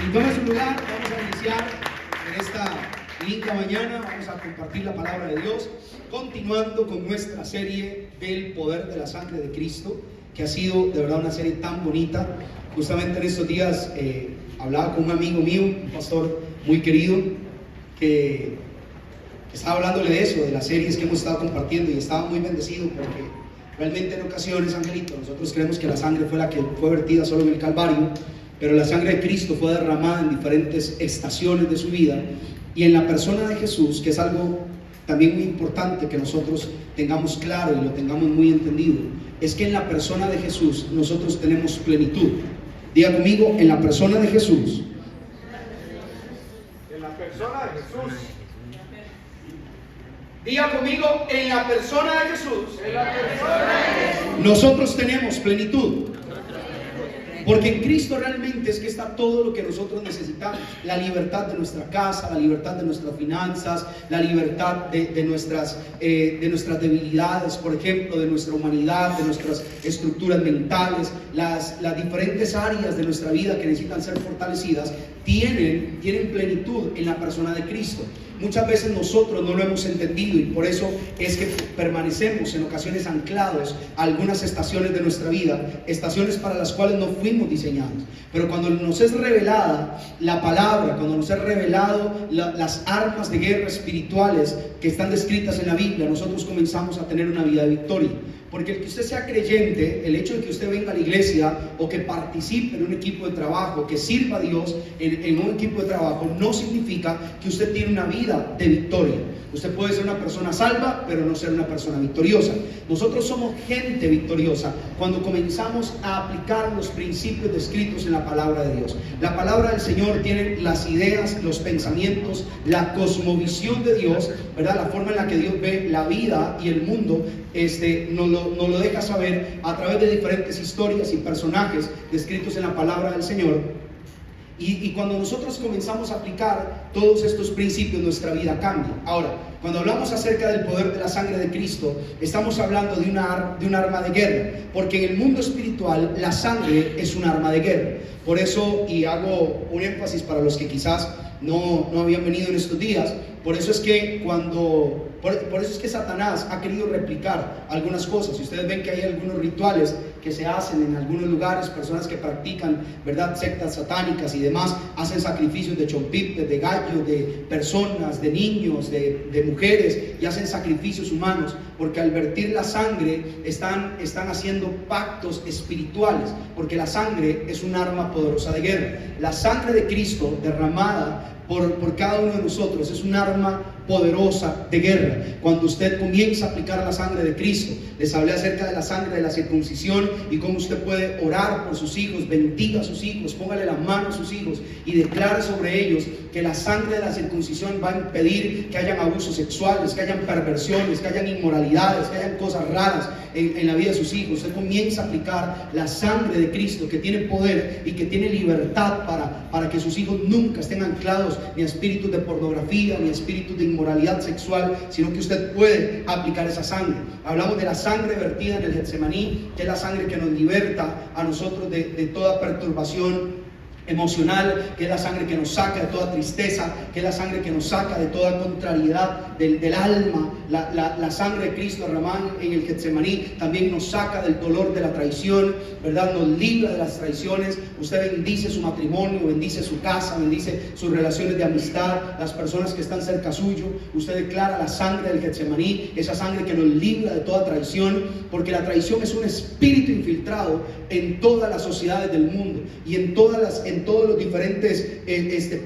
Y tome su lugar, vamos a iniciar en esta linda mañana, vamos a compartir la palabra de Dios, continuando con nuestra serie del poder de la sangre de Cristo, que ha sido de verdad una serie tan bonita. Justamente en estos días hablaba con un amigo mío, un pastor muy querido, que estaba hablándole de eso, de las series que hemos estado compartiendo, y estaba muy bendecido porque realmente en ocasiones, Angelito, nosotros creemos que la sangre fue la que fue vertida solo en el Calvario, pero la sangre de Cristo fue derramada en diferentes estaciones de su vida, y en la persona de Jesús, que es algo también muy importante que nosotros tengamos claro y lo tengamos muy entendido, es que en la persona de Jesús nosotros tenemos plenitud. Diga conmigo, en la persona de Jesús. En la persona de Jesús. Diga conmigo, en la persona de Jesús. En la persona de Jesús. Nosotros tenemos plenitud. Porque en Cristo realmente es que está todo lo que nosotros necesitamos. La libertad de nuestra casa, la libertad de nuestras finanzas, la libertad de nuestras debilidades, por ejemplo, de nuestra humanidad, de nuestras estructuras mentales, las diferentes áreas de nuestra vida que necesitan ser fortalecidas, tienen plenitud en la persona de Cristo. Muchas veces nosotros no lo hemos entendido, y por eso es que permanecemos en ocasiones anclados a algunas estaciones de nuestra vida, estaciones para las cuales no fuimos diseñados. Pero cuando nos es revelada la palabra, cuando nos es revelado las armas de guerra espirituales que están descritas en la Biblia, nosotros comenzamos a tener una vida de victoria. Porque el que usted sea creyente, el hecho de que usted venga a la iglesia o que participe en un equipo de trabajo, que sirva a Dios en un equipo de trabajo, no significa que usted tiene una vida de victoria. Usted puede ser una persona salva, pero no ser una persona victoriosa. Nosotros somos gente victoriosa cuando comenzamos a aplicar los principios descritos en la palabra de Dios. La palabra del Señor tiene las ideas, los pensamientos, la cosmovisión de Dios, ¿verdad? La forma en la que Dios ve la vida y el mundo, nos lo deja saber a través de diferentes historias y personajes descritos en la palabra del Señor. Y cuando nosotros comenzamos a aplicar todos estos principios, nuestra vida cambia. Ahora, cuando hablamos acerca del poder de la sangre de Cristo, estamos hablando de un arma de guerra, porque en el mundo espiritual la sangre es un arma de guerra. Por eso, y hago un énfasis para los que quizás no habían venido en estos días, por eso es que por eso es que Satanás ha querido replicar algunas cosas. Si ustedes ven que hay algunos rituales que se hacen en algunos lugares, personas que practican, ¿verdad?, sectas satánicas y demás, hacen sacrificios de chompites, de gallo, de personas, de niños, de mujeres, y hacen sacrificios humanos, porque al vertir la sangre están haciendo pactos espirituales, porque la sangre es un arma poderosa de guerra. La sangre de Cristo derramada por cada uno de nosotros es un arma poderosa de guerra. Cuando usted comienza a aplicar la sangre de Cristo, les hablé acerca de la sangre de la circuncisión y cómo usted puede orar por sus hijos, bendiga a sus hijos, póngale la mano a sus hijos y declare sobre ellos que la sangre de la circuncisión va a impedir que hayan abusos sexuales, que hayan perversiones, que hayan inmoralidades, que hayan cosas raras en la vida de sus hijos. Usted comienza a aplicar la sangre de Cristo, que tiene poder y que tiene libertad para que sus hijos nunca estén anclados ni a espíritus de pornografía, ni a espíritus de inmoralidad sexual, sino que usted puede aplicar esa sangre. Hablamos de la sangre vertida en el Getsemaní, que es la sangre que nos liberta a nosotros de toda perturbación emocional, que es la sangre que nos saca de toda tristeza, que es la sangre que nos saca de toda contrariedad del alma. La sangre de Cristo derramada en el Getsemaní también nos saca del dolor de la traición, ¿verdad? Nos libra de las traiciones. Usted bendice su matrimonio, bendice su casa, bendice sus relaciones de amistad, las personas que están cerca suyo. Usted declara la sangre del Getsemaní, esa sangre que nos libra de toda traición, porque la traición es un espíritu infiltrado en todas las sociedades del mundo y en todos los diferentes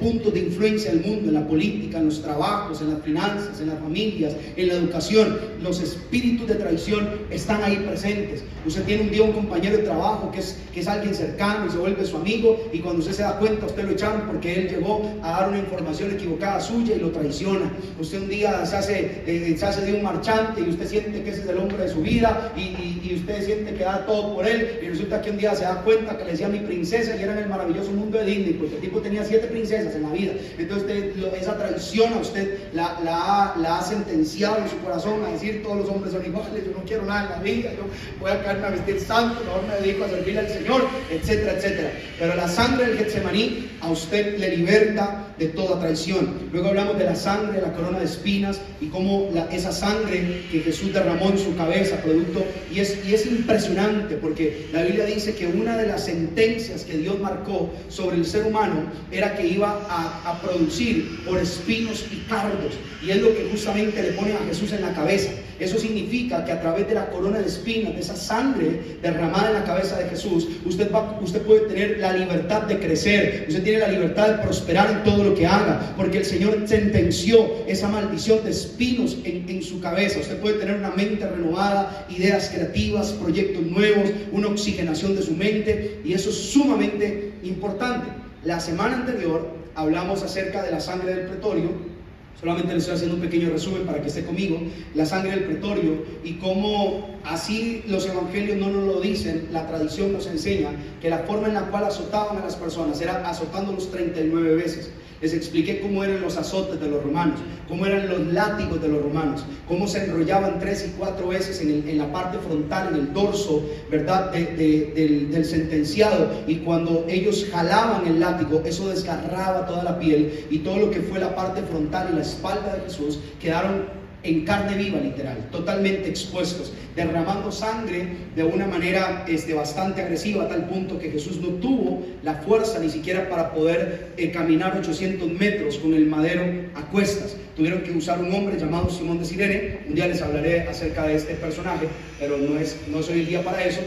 puntos de influencia del mundo, en la política, en los trabajos, en las finanzas, en las familias, en la educación. Los espíritus de traición están ahí presentes. Usted tiene un día un compañero de trabajo que es alguien cercano y se vuelve su amigo, y cuando usted se da cuenta, usted lo echaron porque él llegó a dar una información equivocada suya y lo traiciona. Usted un día se hace de un marchante y usted siente que ese es el hombre de su vida, y usted siente que da todo por él, y resulta que un día se da cuenta que le decía mi princesa y era en el maravilloso mundo mundo de Disney, porque el tipo tenía 7 princesas en la vida. Entonces esa tradición a usted la ha sentenciado en su corazón a decir todos los hombres son iguales, yo no quiero nada en la vida, yo voy a caerme a vestir santo, mejor me dedico a servirle al Señor, etcétera, etcétera. Pero la sangre del Getsemaní a usted le liberta de toda traición. Luego hablamos de la sangre, de la corona de espinas y cómo esa sangre que Jesús derramó en su cabeza, producto, y es impresionante porque la Biblia dice que una de las sentencias que Dios marcó sobre el ser humano era que iba a producir por espinos y cardos, y es lo que justamente le ponen a Jesús en la cabeza. Eso significa que a través de la corona de espinas, de esa sangre derramada en la cabeza de Jesús, usted puede tener la libertad de crecer, usted tiene la libertad de prosperar en todo lo que haga, porque el Señor sentenció esa maldición de espinos en su cabeza. Usted puede tener una mente renovada, ideas creativas, proyectos nuevos, una oxigenación de su mente, y eso es sumamente importante. La semana anterior hablamos acerca de la sangre del pretorio. Solamente les estoy haciendo un pequeño resumen para que esté conmigo. La sangre del pretorio, y cómo así los evangelios no nos lo dicen, la tradición nos enseña que la forma en la cual azotaban a las personas era azotándolos 39 veces. Les expliqué cómo eran los azotes de los romanos, cómo eran los látigos de los romanos, cómo se enrollaban 3 y 4 veces en la parte frontal, en el dorso, ¿verdad? Del sentenciado, y cuando ellos jalaban el látigo, eso desgarraba toda la piel, y todo lo que fue la parte frontal y la espalda de Jesús quedaron en carne viva, literal, totalmente expuestos, derramando sangre de una manera bastante agresiva, a tal punto que Jesús no tuvo la fuerza ni siquiera para poder caminar 800 metros con el madero a cuestas. Tuvieron que usar un hombre llamado Simón de Cirene. Un día les hablaré acerca de este personaje, pero no soy el día para eso.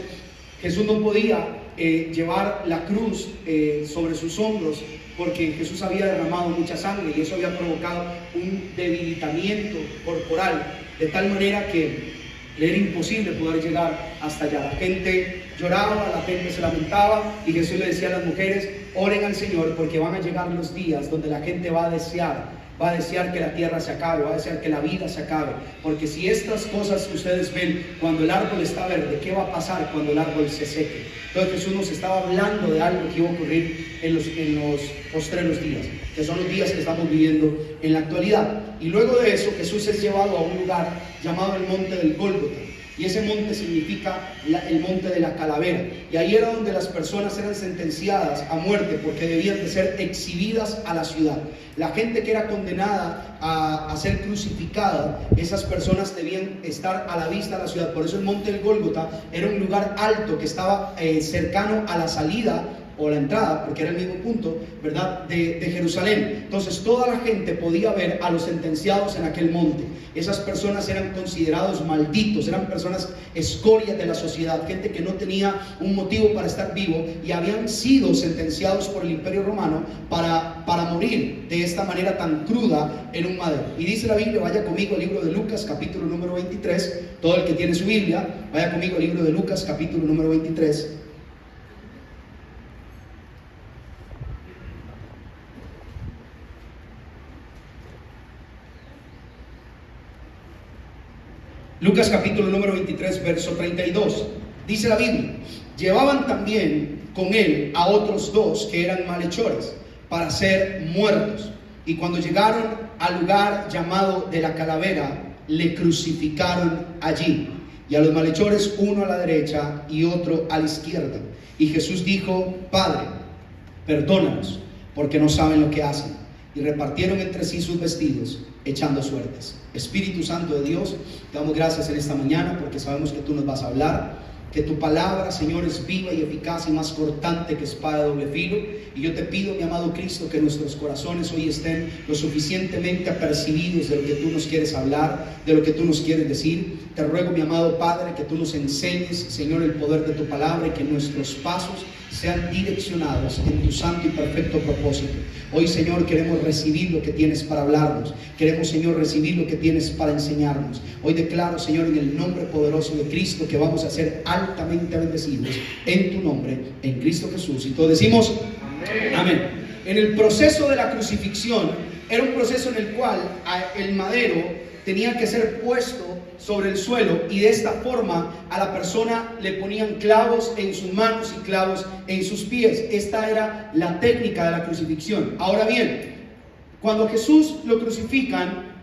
Jesús no podía llevar la cruz sobre sus hombros, porque Jesús había derramado mucha sangre y eso había provocado un debilitamiento corporal, de tal manera que le era imposible poder llegar hasta allá. La gente lloraba, la gente se lamentaba, y Jesús le decía a las mujeres: oren al Señor, porque van a llegar los días donde la gente va a desear que la tierra se acabe, va a desear que la vida se acabe, porque si estas cosas que ustedes ven cuando el árbol está verde, ¿qué va a pasar cuando el árbol se seque? Entonces Jesús nos estaba hablando de algo que iba a ocurrir en los postreros días, que son los días que estamos viviendo en la actualidad. Y luego de eso Jesús es llevado a un lugar llamado el monte del Gólgota, y ese monte significa el monte de la calavera, y ahí era donde las personas eran sentenciadas a muerte porque debían de ser exhibidas a la ciudad. La gente que era condenada a ser crucificada, esas personas debían estar a la vista de la ciudad. Por eso el monte del Gólgota era un lugar alto que estaba cercano a la salida o la entrada, porque era el mismo punto, ¿verdad?, de Jerusalén. Entonces toda la gente podía ver a los sentenciados en aquel monte. Esas personas eran considerados malditos, eran personas escorias de la sociedad, gente que no tenía un motivo para estar vivo, y habían sido sentenciados por el Imperio Romano para morir de esta manera tan cruda en un madero. Y dice la Biblia, vaya conmigo al libro de Lucas, capítulo número 23. Todo el que tiene su Biblia, vaya conmigo al libro de Lucas, capítulo número 23. Lucas capítulo número 23, verso 32. Dice la Biblia: llevaban también con él a otros 2 que eran malhechores para ser muertos, y cuando llegaron al lugar llamado de la calavera, le crucificaron allí, y a los malhechores uno a la derecha y otro a la izquierda. Y Jesús dijo: Padre, perdónanos, porque no saben lo que hacen. Y repartieron entre sí sus vestidos, echando suertes. Espíritu Santo de Dios, te damos gracias en esta mañana, porque sabemos que tú nos vas a hablar, que tu palabra, Señor, es viva y eficaz y más cortante que espada de doble filo. Y yo te pido, mi amado Cristo, que nuestros corazones hoy estén lo suficientemente apercibidos de lo que tú nos quieres hablar, de lo que tú nos quieres decir. Te ruego, mi amado Padre, que tú nos enseñes, Señor, el poder de tu palabra, y que nuestros pasos sean direccionados en tu santo y perfecto propósito. Hoy, Señor, queremos recibir lo que tienes para hablarnos. Queremos, Señor, recibir lo que tienes para enseñarnos. Hoy declaro, Señor, en el nombre poderoso de Cristo, que vamos a ser altamente bendecidos en tu nombre, en Cristo Jesús. Y todos decimos amén. En el proceso de la crucifixión, era un proceso en el cual el madero tenía que ser puesto sobre el suelo y de esta forma a la persona le ponían clavos en sus manos y clavos en sus pies. Esta era la técnica de la crucifixión. Ahora bien, cuando Jesús lo crucifican,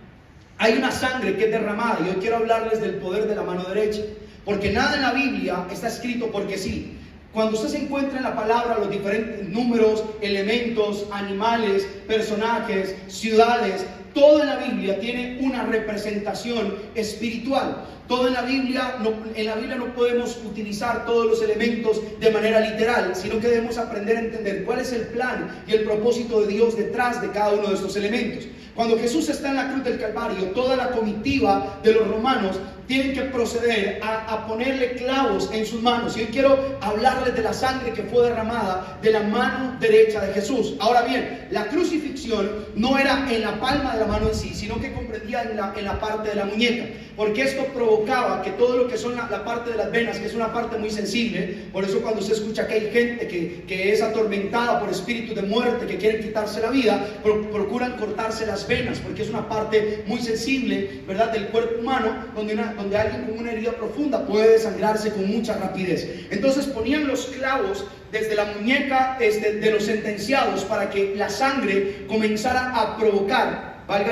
hay una sangre que es derramada y hoy quiero hablarles del poder de la mano derecha, porque nada en la Biblia está escrito porque sí. Cuando usted se encuentra en la palabra los diferentes números, elementos, animales, personajes, ciudades, todo en la Biblia tiene una representación espiritual. Todo en la Biblia no podemos utilizar todos los elementos de manera literal, sino que debemos aprender a entender cuál es el plan y el propósito de Dios detrás de cada uno de estos elementos. Cuando Jesús está en la cruz del Calvario, toda la comitiva de los romanos tienen que proceder a ponerle clavos en sus manos. Y hoy quiero hablarles de la sangre que fue derramada de la mano derecha de Jesús. Ahora bien, la crucifixión no era en la palma de la mano en sí, sino que comprendía en la parte de la muñeca. Porque esto provocaba que todo lo que son la parte de las venas, que es una parte muy sensible, por eso cuando se escucha que hay gente que es atormentada por espíritus de muerte, que quieren quitarse la vida, procuran cortarse las venas, porque es una parte muy sensible, ¿verdad?, del cuerpo humano, donde alguien con una herida profunda puede desangrarse con mucha rapidez. Entonces ponían los clavos desde la muñeca de los sentenciados para que la sangre comenzara a provocar, para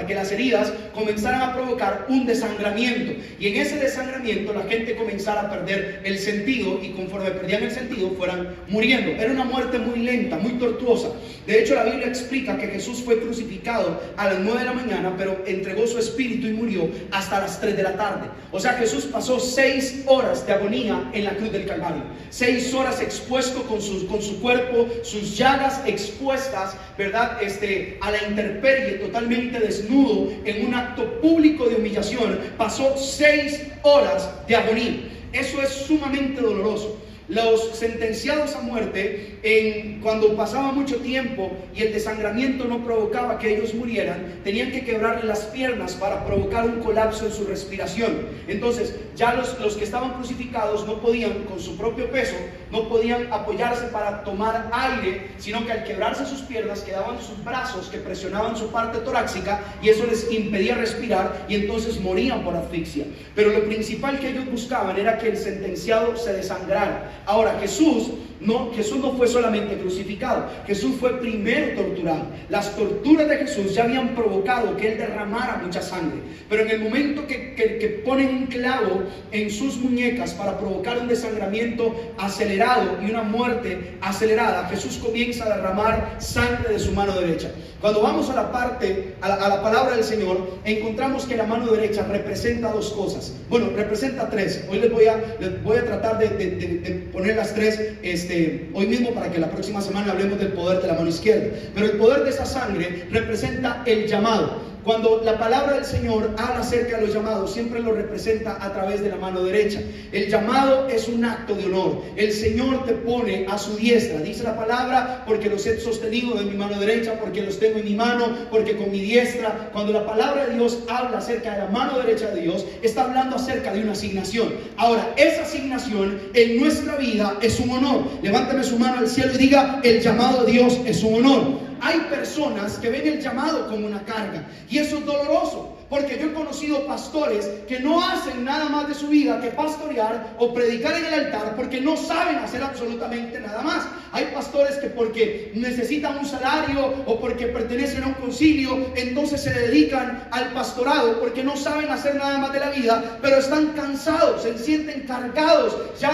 que las heridas comenzaran a provocar un desangramiento, y en ese desangramiento la gente comenzara a perder el sentido, y conforme perdían el sentido fueran muriendo. Era una muerte muy lenta, muy tortuosa. De hecho, la Biblia explica que Jesús fue crucificado a las 9 de la mañana, pero entregó su espíritu y murió hasta las 3 de la tarde. O sea, Jesús pasó 6 horas de agonía en la cruz del Calvario, 6 horas expuesto con su cuerpo, sus llagas expuestas, ¿verdad?, a la intemperie, totalmente desnudo, en un acto público de humillación. Pasó 6 horas de agonía. Eso es sumamente doloroso. Los sentenciados a muerte, cuando pasaba mucho tiempo y el desangramiento no provocaba que ellos murieran, tenían que quebrarle las piernas para provocar un colapso en su respiración. Entonces ya los que estaban crucificados no podían, con su propio peso, no podían apoyarse para tomar aire, sino que al quebrarse sus piernas quedaban sus brazos que presionaban su parte torácica, y eso les impedía respirar, y entonces morían por asfixia. Pero lo principal que ellos buscaban era que el sentenciado se desangrara. Ahora, Jesús no fue solamente crucificado, Jesús fue primero torturado. Las torturas de Jesús ya habían provocado que él derramara mucha sangre, pero en el momento que ponen un clavo en sus muñecas para provocar un desangramiento acelerado y una muerte acelerada, Jesús comienza a derramar sangre de su mano derecha. Cuando vamos a la palabra del Señor, encontramos que la mano derecha representa 2 cosas. Bueno, representa 3. Hoy les voy a tratar de poner las 3 hoy mismo, para que la próxima semana hablemos del poder de la mano izquierda. Pero el poder de esa sangre representa el llamado. Cuando la palabra del Señor habla acerca de los llamados, siempre lo representa a través de la mano derecha. El llamado es un acto de honor. El Señor te pone a su diestra. Dice la palabra: porque los he sostenido de mi mano derecha, porque los tengo en mi mano, porque con mi diestra. Cuando la palabra de Dios habla acerca de la mano derecha de Dios, está hablando acerca de una asignación. Ahora, esa asignación en nuestra vida es un honor. Levántame su mano al cielo y diga: el llamado de Dios es un honor. Hay personas que ven el llamado como una carga, y eso es doloroso, porque yo he conocido pastores que no hacen nada más de su vida que pastorear o predicar en el altar, porque no saben hacer absolutamente nada más. Hay pastores que porque necesitan un salario o porque pertenecen a un concilio, entonces se dedican al pastorado, porque no saben hacer nada más de la vida, pero están cansados, se sienten cargados ya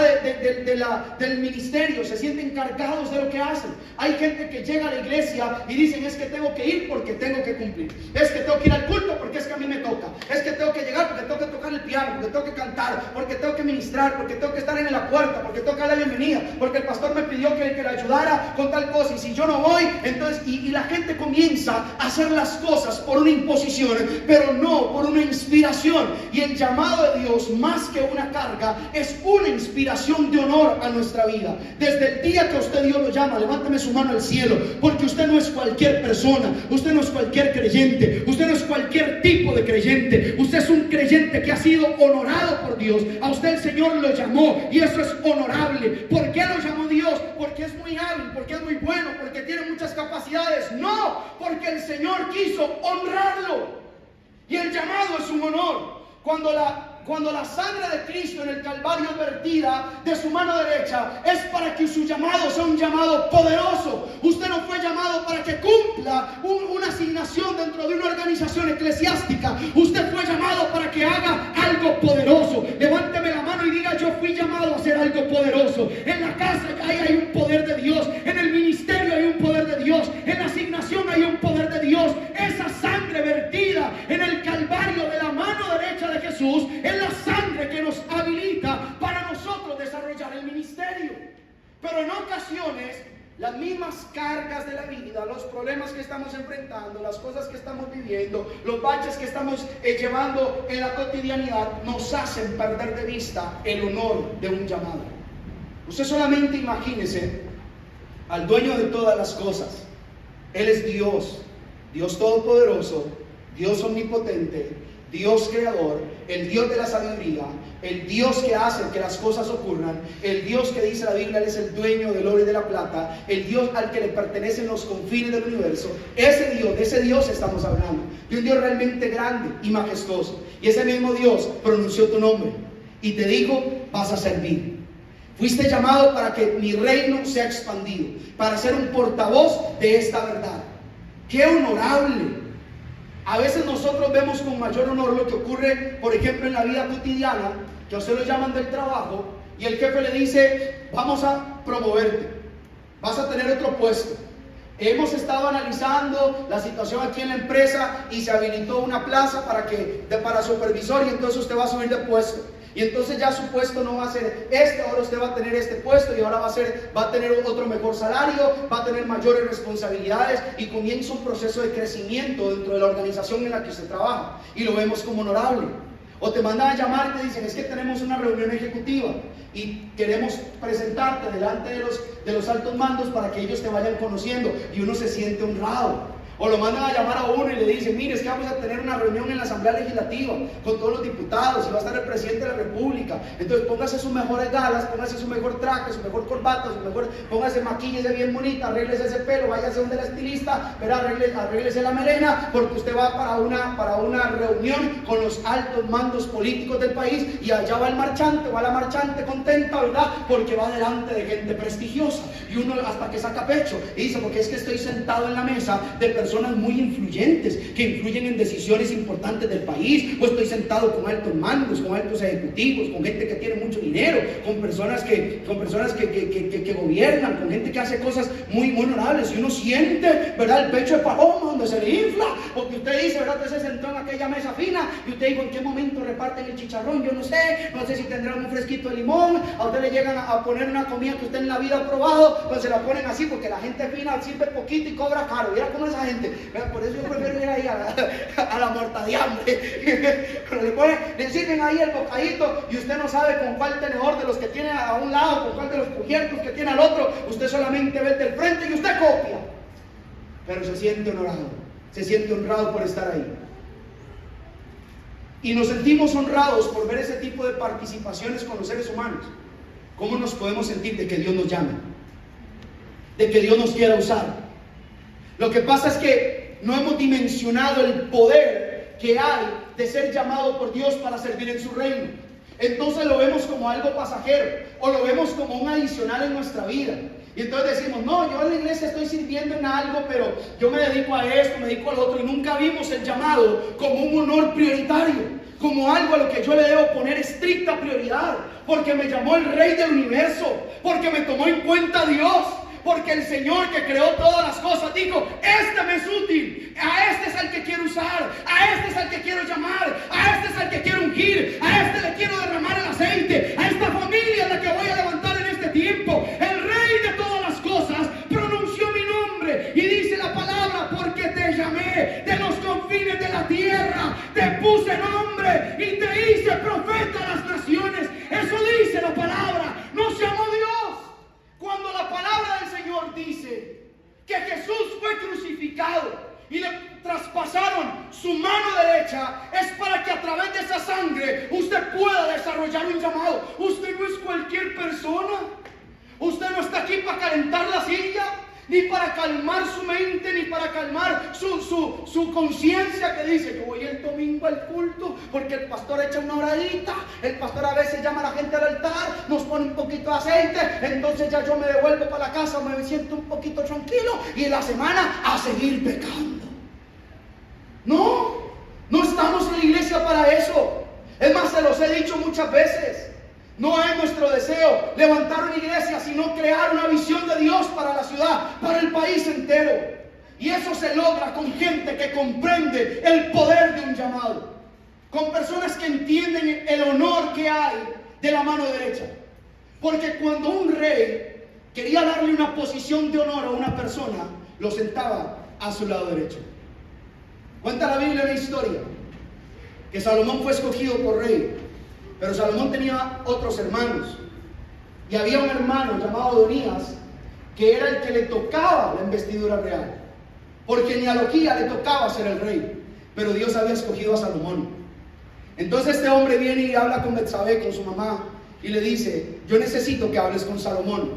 del ministerio, se sienten cargados de lo que hacen. Hay gente que llega a la iglesia y dicen: es que tengo que ir porque tengo que cumplir, es que tengo que ir al culto porque es que a mí me toca, es que tengo que llegar porque tengo que tocar el piano, porque tengo que cantar, porque tengo que ministrar, porque tengo que estar en la puerta, porque tengo que dar la bienvenida, porque el pastor me pidió que le ayudara con tal cosa, y si yo no voy, entonces, y la gente comienza a hacer las cosas por una imposición, pero no por una inspiración. Y el llamado de Dios, más que una carga, es una inspiración de honor a nuestra vida. Desde el día que usted Dios lo llama, levántame su mano al cielo, porque usted no es cualquier persona, usted no es cualquier creyente, usted no es cualquier tipo de creyente, usted es un creyente que ha sido honorado por Dios. A usted el Señor lo llamó, y eso es honorable. ¿Por qué lo llamó Dios? Porque es muy hábil, porque es muy bueno, porque tiene muchas capacidades. No, porque el Señor quiso honrarlo. Y el llamado es un honor. Cuando la sangre de Cristo en el Calvario es vertida de su mano derecha, es para que su llamado sea un llamado poderoso. Usted no fue llamado para que cumpla una asignación dentro de una organización eclesiástica. Usted fue llamado para que haga algo poderoso. Levánteme la mano y diga: yo fui llamado a hacer algo poderoso. En la casa hay un poder de Dios. En el ministerio hay un poder de Dios. En la asignación hay un poder de Dios. Esa sangre vertida en el Calvario de la mano derecha de Jesús es la sangre que nos habilita para nosotros desarrollar el ministerio. Pero en ocasiones las mismas cargas de la vida, los problemas que estamos enfrentando, las cosas que estamos viviendo, los baches que estamos llevando en la cotidianidad, nos hacen perder de vista el honor de un llamado. Usted solamente imagínese al dueño de todas las cosas. Él es Dios, Dios todopoderoso, Dios omnipotente, Dios creador, el Dios de la sabiduría, el Dios que hace que las cosas ocurran, el Dios que dice la Biblia, Él es el dueño del oro y de la plata, el Dios al que le pertenecen los confines del universo. De ese Dios estamos hablando, de un Dios realmente grande y majestuoso. Y ese mismo Dios pronunció tu nombre y te dijo: vas a servir. Fuiste llamado para que mi reino sea expandido, para ser un portavoz de esta verdad. ¡Qué honorable! A veces nosotros vemos con mayor honor lo que ocurre, por ejemplo, en la vida cotidiana, que a usted lo llaman del trabajo y el jefe le dice: vamos a promoverte, vas a tener otro puesto. Hemos estado analizando la situación aquí en la empresa y se habilitó una plaza para supervisor, y entonces usted va a subir de puesto. Y entonces ya su puesto no va a ser ahora usted va a tener este puesto y ahora va a tener otro mejor salario, va a tener mayores responsabilidades y comienza un proceso de crecimiento dentro de la organización en la que usted trabaja y lo vemos como honorable. O te mandan a llamar y te dicen: es que tenemos una reunión ejecutiva y queremos presentarte delante de los altos mandos para que ellos te vayan conociendo, y uno se siente honrado. O lo mandan a llamar a uno y le dicen: mire, es que vamos a tener una reunión en la Asamblea Legislativa con todos los diputados y va a estar el presidente de la República. Entonces póngase sus mejores galas, póngase su mejor traje, su mejor corbata, póngase, maquíllese bien bonita, arréglese ese pelo, váyase donde la estilista, pero arréglese la melena, porque usted va para una reunión con los altos mandos políticos del país, y allá va el marchante, va la marchante contenta, ¿verdad? Porque va delante de gente prestigiosa, y uno hasta que saca pecho y dice: porque es que estoy sentado en la mesa de personas muy influyentes que influyen en decisiones importantes del país, o estoy sentado con altos mandos, con altos ejecutivos, con gente que tiene mucho dinero, con personas que gobiernan, con gente que hace cosas muy honorables, y uno siente, ¿verdad?, el pecho de paloma donde se le infla, porque usted dice, ¿verdad?, usted se sentó en aquella mesa fina y usted dijo: ¿en qué momento reparten el chicharrón? Yo no sé si tendrán un fresquito de limón. A usted le llegan a poner una comida que usted en la vida ha probado, pues se la ponen así, porque la gente fina sirve poquito y cobra caro. Mira cómo esa gente. Por eso yo prefiero ir ahí a la muerta de hambre. Pero le sirven ahí el bocadito y usted no sabe con cuál tenedor de los que tiene a un lado, con cuál de los cubiertos que tiene al otro. Usted solamente ve del frente y usted copia. Pero se siente honrado por estar ahí. Y nos sentimos honrados por ver ese tipo de participaciones con los seres humanos. ¿Cómo nos podemos sentir de que Dios nos llame? De que Dios nos quiera usar. Lo que pasa es que no hemos dimensionado el poder que hay de ser llamado por Dios para servir en su reino. Entonces lo vemos como algo pasajero, o lo vemos como un adicional en nuestra vida. Y entonces decimos: no, yo en la iglesia estoy sirviendo en algo, pero yo me dedico a esto, me dedico al otro. Y nunca vimos el llamado como un honor prioritario, como algo a lo que yo le debo poner estricta prioridad, porque me llamó el Rey del Universo, porque me tomó en cuenta Dios. Porque el Señor que creó todas las cosas dijo: este me es útil, a este es al que quiero usar, a este es al que quiero llamar, a este es al que quiero ungir, a este le quiero derramar el aceite, a esta familia es la que voy a levantar en este tiempo. El Rey de todas las cosas pronunció mi nombre y dice la palabra: porque te llamé de los confines de la tierra, te puse nombre y te hice profeta a las naciones. Eso dice la palabra. No se llamó Dios. Cuando la palabra del Señor dice que Jesús fue crucificado y le traspasaron su mano derecha, es para que a través de esa sangre usted pueda desarrollar un llamado. Usted no es cualquier persona. Usted no está aquí para calentar la silla. ni para calmar su mente, ni para calmar su conciencia, que dice: yo voy el domingo al culto porque el pastor echa una oradita, el pastor a veces llama a la gente al altar, nos pone un poquito de aceite, entonces ya yo me devuelvo para la casa, me siento un poquito tranquilo y en la semana a seguir pecando. No estamos en la iglesia para eso. Es más, se los he dicho muchas veces. No es nuestro deseo levantar una iglesia, sino crear una visión de Dios para la ciudad, para el país entero. Y eso se logra con gente que comprende el poder de un llamado, con personas que entienden el honor que hay de la mano derecha. Porque cuando un rey quería darle una posición de honor a una persona, lo sentaba a su lado derecho. Cuenta la Biblia una historia que Salomón fue escogido por rey, pero Salomón tenía otros hermanos, y había un hermano llamado Adonías que era el que le tocaba la investidura real, por genealogía le tocaba ser el rey, pero Dios había escogido a Salomón. Entonces este hombre viene y habla con Betsabé, con su mamá, y le dice: yo necesito que hables con Salomón,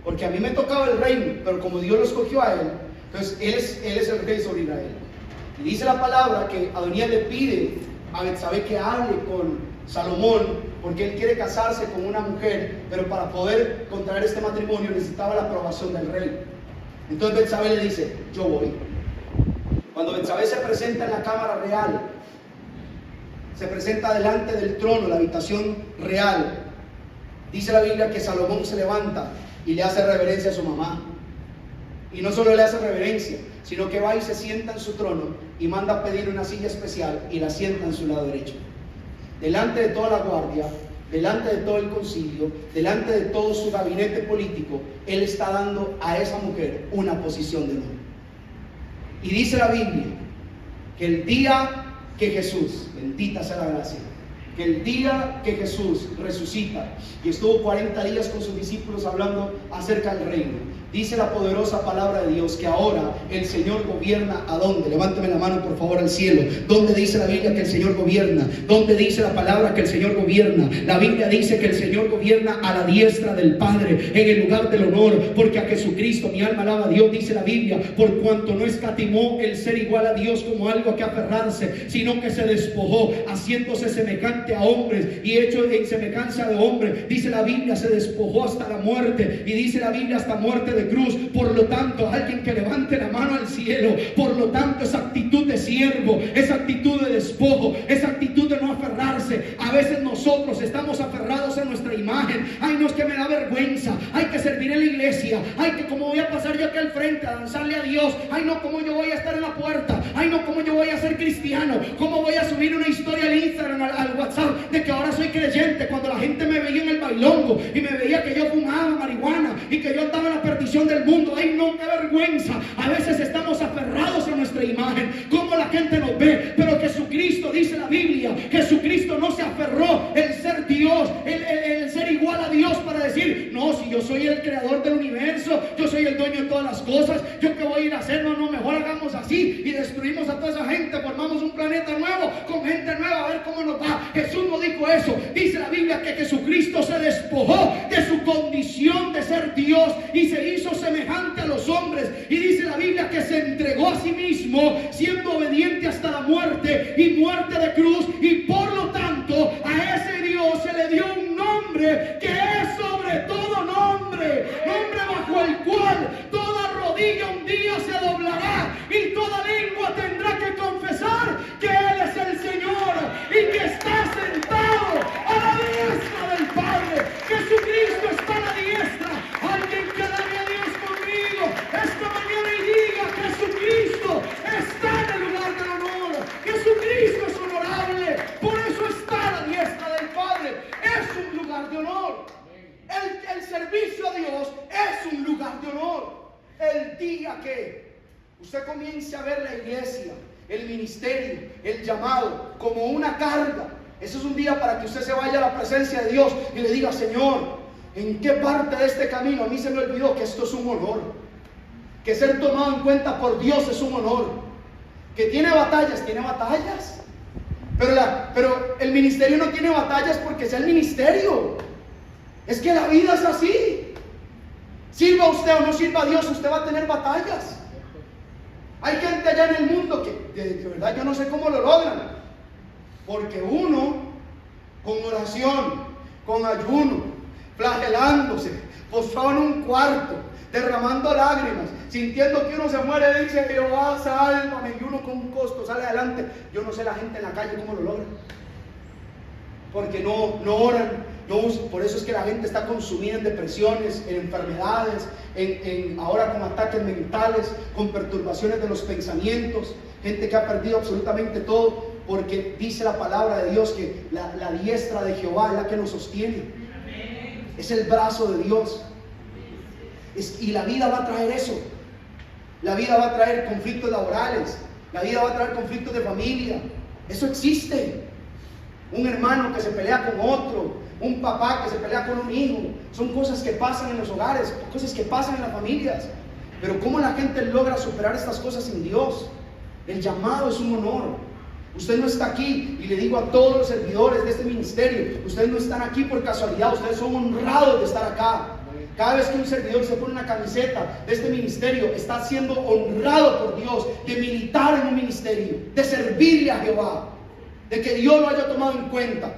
porque a mí me tocaba el reino, pero como Dios lo escogió a él, entonces él es el rey sobre Israel. Y dice la palabra que Adonías le pide a Betsabé que hable con Salomón, porque él quiere casarse con una mujer, pero para poder contraer este matrimonio necesitaba la aprobación del rey. Entonces Betsabé le dice: yo voy. Cuando Betsabé se presenta en la cámara real, se presenta delante del trono, la habitación real, dice la Biblia que Salomón se levanta y le hace reverencia a su mamá. Y no solo le hace reverencia, sino que va y se sienta en su trono y manda a pedir una silla especial y la sienta en su lado derecho. Delante de toda la guardia, delante de todo el concilio, delante de todo su gabinete político, él está dando a esa mujer una posición de honor. Y dice la Biblia que el día que Jesús, bendita sea la gracia, que el día que Jesús resucita y estuvo 40 días con sus discípulos hablando acerca del reino, dice la poderosa palabra de Dios que ahora el Señor gobierna. ¿A dónde? Levántame la mano por favor al cielo. ¿Dónde dice la Biblia que el Señor gobierna? ¿Dónde dice la palabra que el Señor gobierna? La Biblia dice que el Señor gobierna a la diestra del Padre, en el lugar del honor, porque a Jesucristo mi alma alaba a Dios, dice la Biblia, por cuanto no escatimó el ser igual a Dios como algo a que aferrarse, sino que se despojó, haciéndose semejante a hombres y hecho en semejanza de hombre. Dice la Biblia, se despojó hasta la muerte, y dice la Biblia hasta muerte de cruz. Por lo tanto, alguien que levante la mano al cielo, por lo tanto, esa actitud de siervo, esa actitud de despojo, esa actitud de no aferrarse. A veces nosotros estamos aferrados a nuestra imagen. Ay, no, es que me da vergüenza, hay que servir en la iglesia, ay, que cómo voy a pasar yo aquí al frente a danzarle a Dios, ay no, cómo yo voy a estar en la puerta, ay no, cómo yo voy a ser cristiano, cómo voy a subir una historia al Instagram, al WhatsApp, de que ahora soy creyente, cuando la gente me veía en el bailongo y me veía que yo fumaba marihuana y que yo andaba en la perdición del mundo. Ay no, qué vergüenza. A veces estamos aferrados a nuestra imagen, cómo la gente nos ve, pero Jesucristo, dice la Biblia, Jesucristo no se aferró el ser Dios, el ser igual a Dios para decir: no, si yo soy el creador del universo, yo soy el dueño de todas las cosas, yo qué voy a ir a hacer. No, mejor hagamos así y destruimos a toda esa gente, formamos un planeta nuevo con gente nueva, a ver cómo nos va. Jesús no dijo eso. Dice la Biblia que Jesucristo se despojó de su condición de ser Dios y se hizo semejante a los hombres, y dice la Biblia que se entregó a sí mismo, siendo obediente hasta la muerte y muerte de cruz, y por lo tanto a ese Dios se le dio un nombre que es sobre todo nombre, nombre bajo el cual toda rodilla un día se doblará y toda lengua tendrá que confesar que Él es el Señor y que está sentado a la diestra del Padre. Jesucristo está a la diestra. Alguien que alabe a Dios conmigo esta mañana y diga: Jesucristo está en el lugar del honor, Jesucristo es honorable, por eso está a la diestra del Padre. Es un lugar de honor. El servicio a Dios es un lugar de honor. El día que usted comience a ver la iglesia, el ministerio, el llamado como una carga, eso es un día para que usted se vaya a la presencia de Dios y le diga: Señor, ¿en qué parte de este camino a mí se me olvidó que esto es un honor? Que ser tomado en cuenta por Dios es un honor. Que tiene batallas, pero el ministerio no tiene batallas porque sea el ministerio. Es que la vida es así. Sirva usted o no sirva a Dios, usted va a tener batallas. Hay gente allá en el mundo que de verdad yo no sé cómo lo logran. Porque uno, con oración, con ayuno, flagelándose, postrado en un cuarto, derramando lágrimas, sintiendo que uno se muere, dice: Jehová, sálvame, y uno con un costo sale adelante. Yo no sé la gente en la calle cómo lo logra, porque no oran, por eso es que la gente está consumida en depresiones, en enfermedades, ahora con ataques mentales, con perturbaciones de los pensamientos, gente que ha perdido absolutamente todo, porque dice la palabra de Dios que la diestra de Jehová es la que nos sostiene, es el brazo de Dios. Y la vida va a traer eso. La vida va a traer conflictos laborales, la vida va a traer conflictos de familia. Eso existe. Un hermano que se pelea con otro, un papá que se pelea con un hijo. Son cosas que pasan en los hogares, cosas que pasan en las familias. Pero ¿cómo la gente logra superar estas cosas sin Dios? El llamado es un honor. Usted no está aquí, y le digo a todos los servidores de este ministerio, ustedes no están aquí por casualidad, ustedes son honrados de estar acá. Cada vez que un servidor se pone una camiseta de este ministerio, está siendo honrado por Dios de militar en un ministerio, de servirle a Jehová, de que Dios lo haya tomado en cuenta.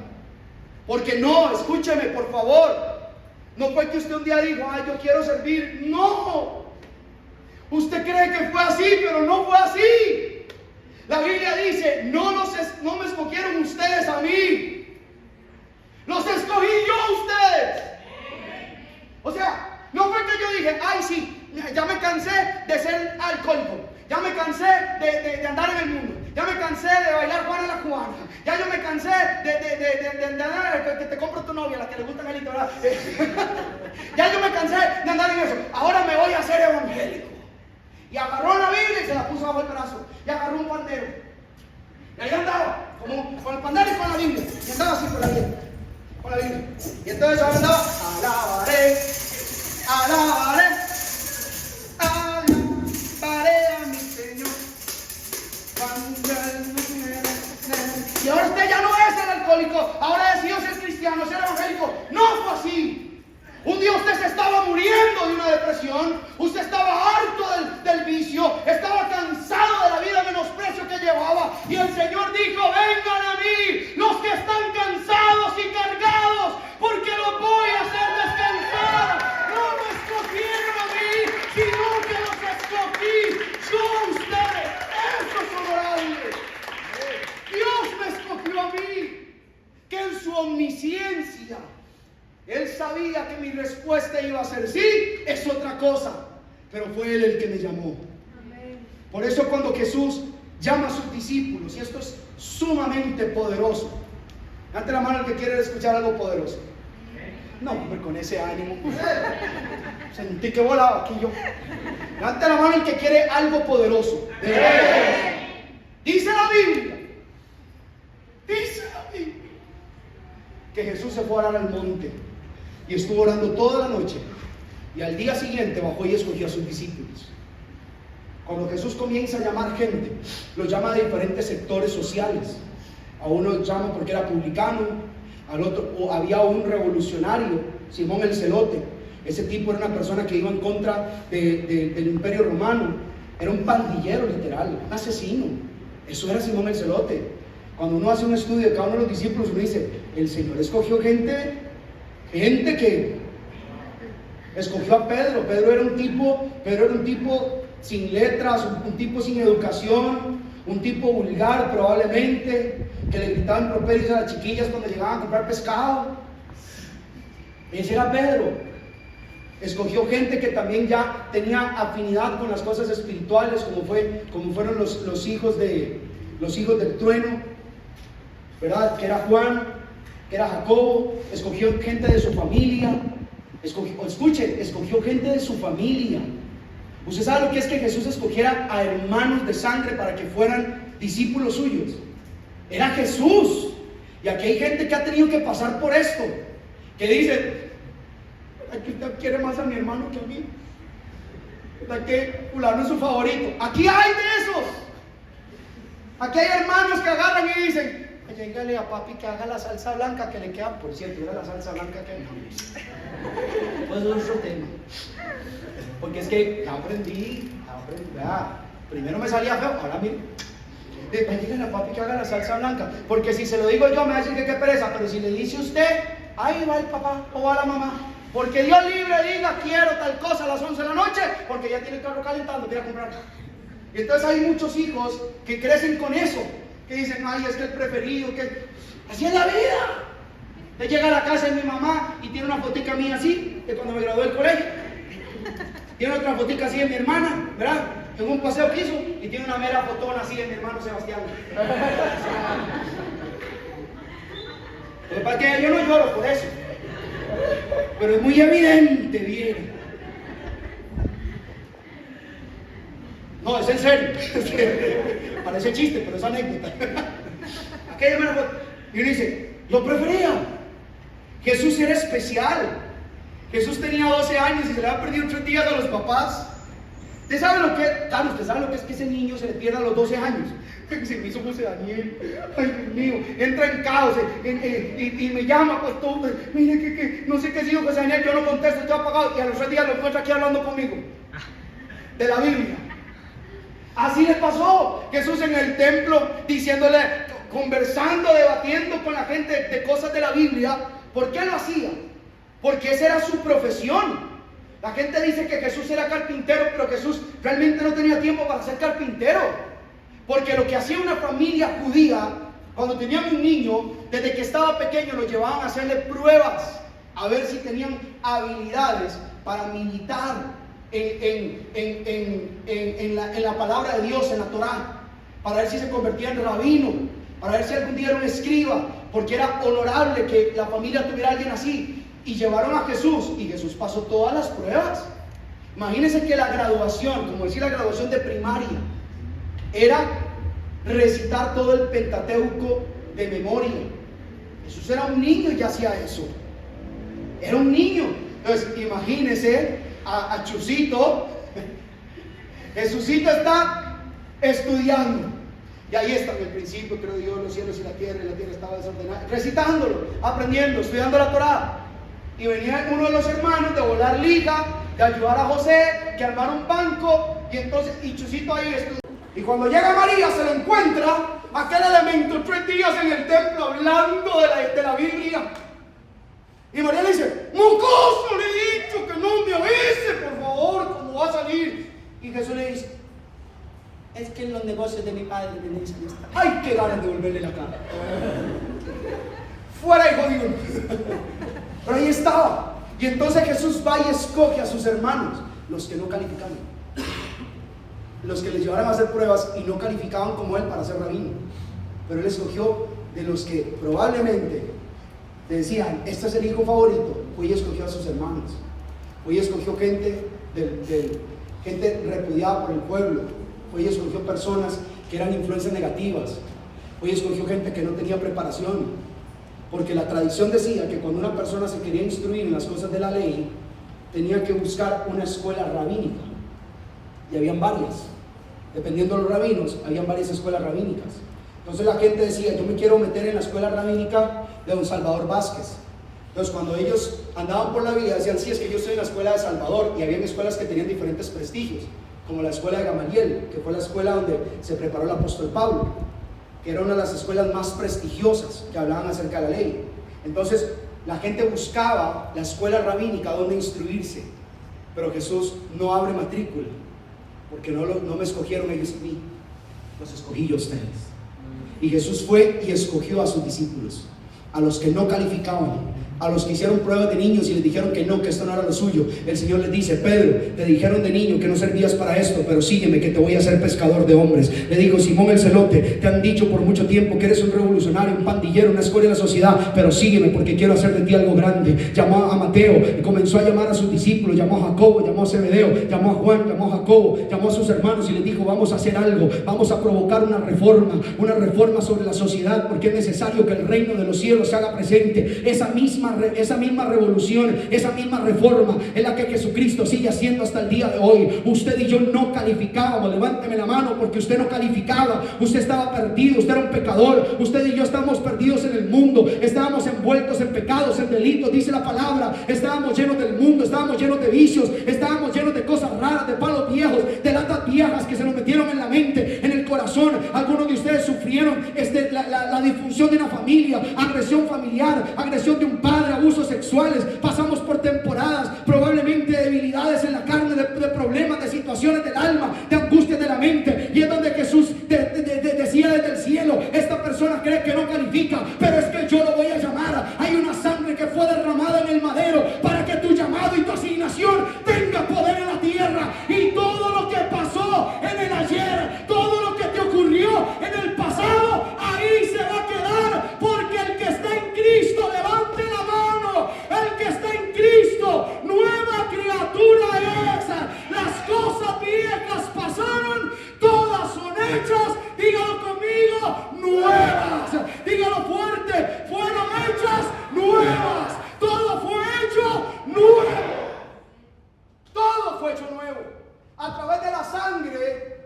Porque no, escúcheme por favor, no fue que usted un día dijo: ay, yo quiero servir. No, usted cree que fue así, pero no fue así. La Biblia dice: no me escogieron ustedes a mí, los escogí yo a ustedes. O sea, no fue que yo dije: ay, sí, ya me cansé de ser alcohólico, ya me cansé de andar en el mundo, ya me cansé de bailar Juana la cubana, ya yo me cansé de andar, que te compro tu novia, la que le gusta el ¿verdad? Ya yo me cansé de andar en eso, ahora me voy a hacer evangélico. Y agarró la Biblia y se la puso bajo el brazo, y agarró un pandero, y ahí andaba, como con el pandero y con la Biblia, y andaba así por la Biblia. Y entonces ahora andaba: alabaré, alabaré, alabaré a mi Señor. Y ahora usted ya no es el alcohólico, ahora decidió ser cristiano, ser evangélico. No fue así. Un día usted se estaba muriendo de una depresión, usted estaba harto del vicio, estaba cansado de la vida de menosprecio que llevaba, y el Señor dijo: vengan a mí los que están cansados y cargados, porque los voy a hacer descansar. No me escogieron a mí, sino que los escogí yo a ustedes. Eso es honorable. Dios me escogió a mí, que en su omnisciencia Él sabía que mi respuesta iba a ser sí, es otra cosa, pero fue Él el que me llamó. Por eso cuando Jesús llama a sus discípulos, y esto es sumamente poderoso, levante la mano el que quiere escuchar algo poderoso. No, hombre, con ese ánimo, sentí que volaba aquí yo. Levante la mano el que quiere algo poderoso. Dice la Biblia, que Jesús se fue a orar al monte y estuvo orando toda la noche, y al día siguiente bajó y escogió a sus discípulos. Cuando Jesús comienza a llamar gente, los llama de diferentes sectores sociales. A uno lo llama porque era publicano, al otro había un revolucionario, Simón el Celote. Ese tipo era una persona que iba en contra del Imperio Romano, era un pandillero literal, un asesino. Eso era Simón el Celote. Cuando uno hace un estudio de cada uno de los discípulos, uno dice: el Señor escogió gente que escogió a Pedro. Pedro era un tipo sin letras, un tipo sin educación, un tipo vulgar probablemente, que le gritaban improperios a las chiquillas cuando llegaban a comprar pescado. Ese era Pedro. Escogió gente que también ya tenía afinidad con las cosas espirituales, como fueron los hijos del trueno, ¿verdad? Que era Juan, que era Jacobo. Escogió gente de su familia. Escogió gente de su familia. ¿Usted sabe lo que es que Jesús escogiera a hermanos de sangre para que fueran discípulos suyos? Era Jesús. Y aquí hay gente que ha tenido que pasar por esto, que dice: aquí usted quiere más a mi hermano que a mí, ¿verdad que fulano es su favorito? Aquí hay de esos. Aquí hay hermanos que agarran y dicen: Dígale a papi que haga la salsa blanca que le queda, por cierto, era la salsa blanca que dejamos. Pues es otro tema. Porque es que ya aprendí, vea, primero me salía feo, ahora mire. Dígale a papi que haga la salsa blanca, porque si se lo digo yo me va a decir que qué pereza, pero si le dice usted, ahí va el papá o va la mamá. Porque Dios libre diga quiero tal cosa a las 11 de la noche, porque ya tiene el carro calentando, quiere comprar. Y entonces hay muchos hijos que crecen con eso, que dicen, ay, es que el preferido, que así es la vida. Te llega a la casa de mi mamá y tiene una fotica mía así, de cuando me gradué del colegio. Tiene otra fotica así de mi hermana, ¿verdad? En un paseo que hizo, y tiene una mera fotona así de mi hermano Sebastián. Lo que pasa es que yo no lloro por eso, pero es muy evidente, bien. No, es en serio. Parece chiste, pero es anécdota. Aquella mera foto. Y uno dice, lo prefería. Jesús era especial. Jesús tenía 12 años y se le había perdido 3 días a los papás. ¿Usted sabe lo que es? Claro, usted sabe lo que es que ese niño se le pierda a los 12 años. Se me hizo José Daniel. Ay, Dios mío. Entra en caos y me llama, pues todo. Mire que no sé qué sido José Daniel. Yo no contesto, estoy apagado. Y a los 3 días lo encuentro aquí hablando conmigo. De la Biblia. Así le pasó. Jesús en el templo diciéndole, conversando, debatiendo con la gente de cosas de la Biblia. ¿Por qué lo hacía? Porque esa era su profesión. La gente dice que Jesús era carpintero, pero Jesús realmente no tenía tiempo para ser carpintero. Porque lo que hacía una familia judía, cuando tenían un niño, desde que estaba pequeño lo llevaban a hacerle pruebas, a ver si tenían habilidades para militar en la palabra de Dios, en la Torá, para ver si se convertía en rabino, para ver si algún día era un escriba, porque era honorable que la familia tuviera a alguien así. Y llevaron a Jesús, y Jesús pasó todas las pruebas. Imagínense que la graduación, como decir la graduación de primaria, era recitar todo el Pentateuco de memoria. Jesús era un niño y ya hacía eso. Era un niño. Entonces, imagínense a Chusito. Jesucito está estudiando. Y ahí está, en el principio creó Dios los cielos y la tierra estaba desordenada. Recitándolo, aprendiendo, estudiando la Torá. Y venía uno de los hermanos de volar liga, de ayudar a José, que armar un banco. Y entonces, y Chusito ahí estudió. Y cuando llega María, se lo encuentra aquel elemento 3 días en el templo hablando de la Biblia. Y María le dice, mocoso, le he dicho que no me avise, por favor, cuando va a salir. Y Jesús le dice, es que en los negocios de mi padre tenéis que estar. ¡Ay, qué ganas de volverle la cara! Fuera, hijo de Dios. Pero ahí estaba. Y entonces Jesús va y escoge a sus hermanos, los que no calificaban, los que les llevaron a hacer pruebas y no calificaban como él para ser rabino. Pero él escogió de los que probablemente decían, este es el hijo favorito. Fue y escogió a sus hermanos. Fue y escogió gente gente repudiada por el pueblo. Fue y escogió personas que eran influencias negativas. Fue y escogió gente que no tenía preparación. Porque la tradición decía que cuando una persona se quería instruir en las cosas de la ley, tenía que buscar una escuela rabínica. Y habían varias. Dependiendo de los rabinos, habían varias escuelas rabínicas. Entonces la gente decía, yo me quiero meter en la escuela rabínica de don Salvador Vázquez. Entonces cuando ellos andaban por la vida, decían, sí, es que yo estoy en la escuela de Salvador. Y habían escuelas que tenían diferentes prestigios, como la escuela de Gamaliel, que fue la escuela donde se preparó el apóstol Pablo, que era una de las escuelas más prestigiosas que hablaban acerca de la ley. Entonces la gente buscaba la escuela rabínica donde instruirse. Pero Jesús no abre matrícula, porque no me escogieron ellos a mí, los escogí yo a ustedes. Y Jesús fue y escogió a sus discípulos, a los que no calificaban, a los que hicieron pruebas de niños y les dijeron que no, que esto no era lo suyo. El Señor les dice, Pedro, te dijeron de niño que no servías para esto, pero sígueme que te voy a hacer pescador de hombres. Le dijo, Simón el Celote, te han dicho por mucho tiempo que eres un revolucionario, un pandillero, una escoria de la sociedad, pero sígueme porque quiero hacer de ti algo grande. Llamó a Mateo y comenzó a llamar a sus discípulos, llamó a Jacobo, llamó a Zebedeo, llamó a Juan, llamó a Jacobo, llamó a sus hermanos y les dijo, vamos a hacer algo, vamos a provocar una reforma sobre la sociedad, porque es necesario que el reino de los cielos se haga presente. Esa misma misma revolución, esa misma reforma es la que Jesucristo sigue haciendo hasta el día de hoy. Usted y yo no calificábamos, levánteme la mano, porque usted no calificaba, usted estaba perdido, usted era un pecador. Usted y yo estábamos perdidos en el mundo, estábamos envueltos en pecados, en delitos, dice la palabra. Estábamos llenos del mundo, estábamos llenos de vicios, estábamos llenos de cosas raras, de palos viejos, de latas viejas que se nos metieron en la mente, en el corazón. Algunos de ustedes sufrieron la disfunción de una familia, agresión familiar, agresión de un padre, abusos sexuales. Pasamos por temporadas, probablemente de debilidades en la carne, de problemas, de situaciones del alma, de angustias de la mente. Y es donde Jesús decía desde el cielo: esta persona cree que no califica, pero es que yo lo voy a llamar. Hay una sangre que fue derramada en el madero para que tu llamado y tu asignación tenga poder en la tierra. Y todo lo que pasó en el ayer, todo lo que te ocurrió en el pasado, ahí se va a quedar, porque el que está en Cristo, levante la mano. El que está en Cristo, nueva criatura es. Las cosas viejas pasaron, todas son hechas, dígalo conmigo, nuevas. Dígalo fuerte: fueron hechas nuevas. Todo fue hecho nuevo. Todo fue hecho nuevo a través de la sangre